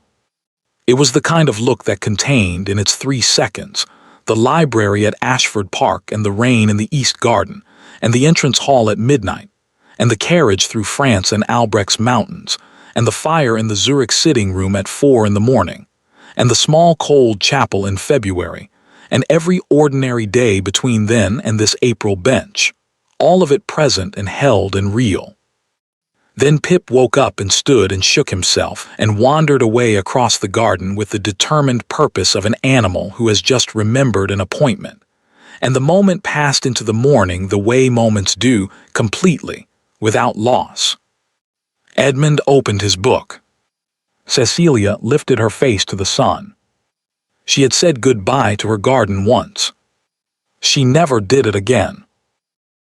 It was the kind of look that contained, in its 3 seconds, the library at Ashford Park and the rain in the East Garden, and the entrance hall at midnight, and the carriage through France and Albrecht's mountains, and the fire in the Zurich sitting room at 4 in the morning, and the small cold chapel in February, and every ordinary day between then and this April bench, all of it present and held and real. Then Pip woke up and stood and shook himself and wandered away across the garden with the determined purpose of an animal who has just remembered an appointment. And the moment passed into the morning the way moments do, completely, without loss. Edmund opened his book. Cecilia lifted her face to the sun. She had said goodbye to her garden once. She never did it again.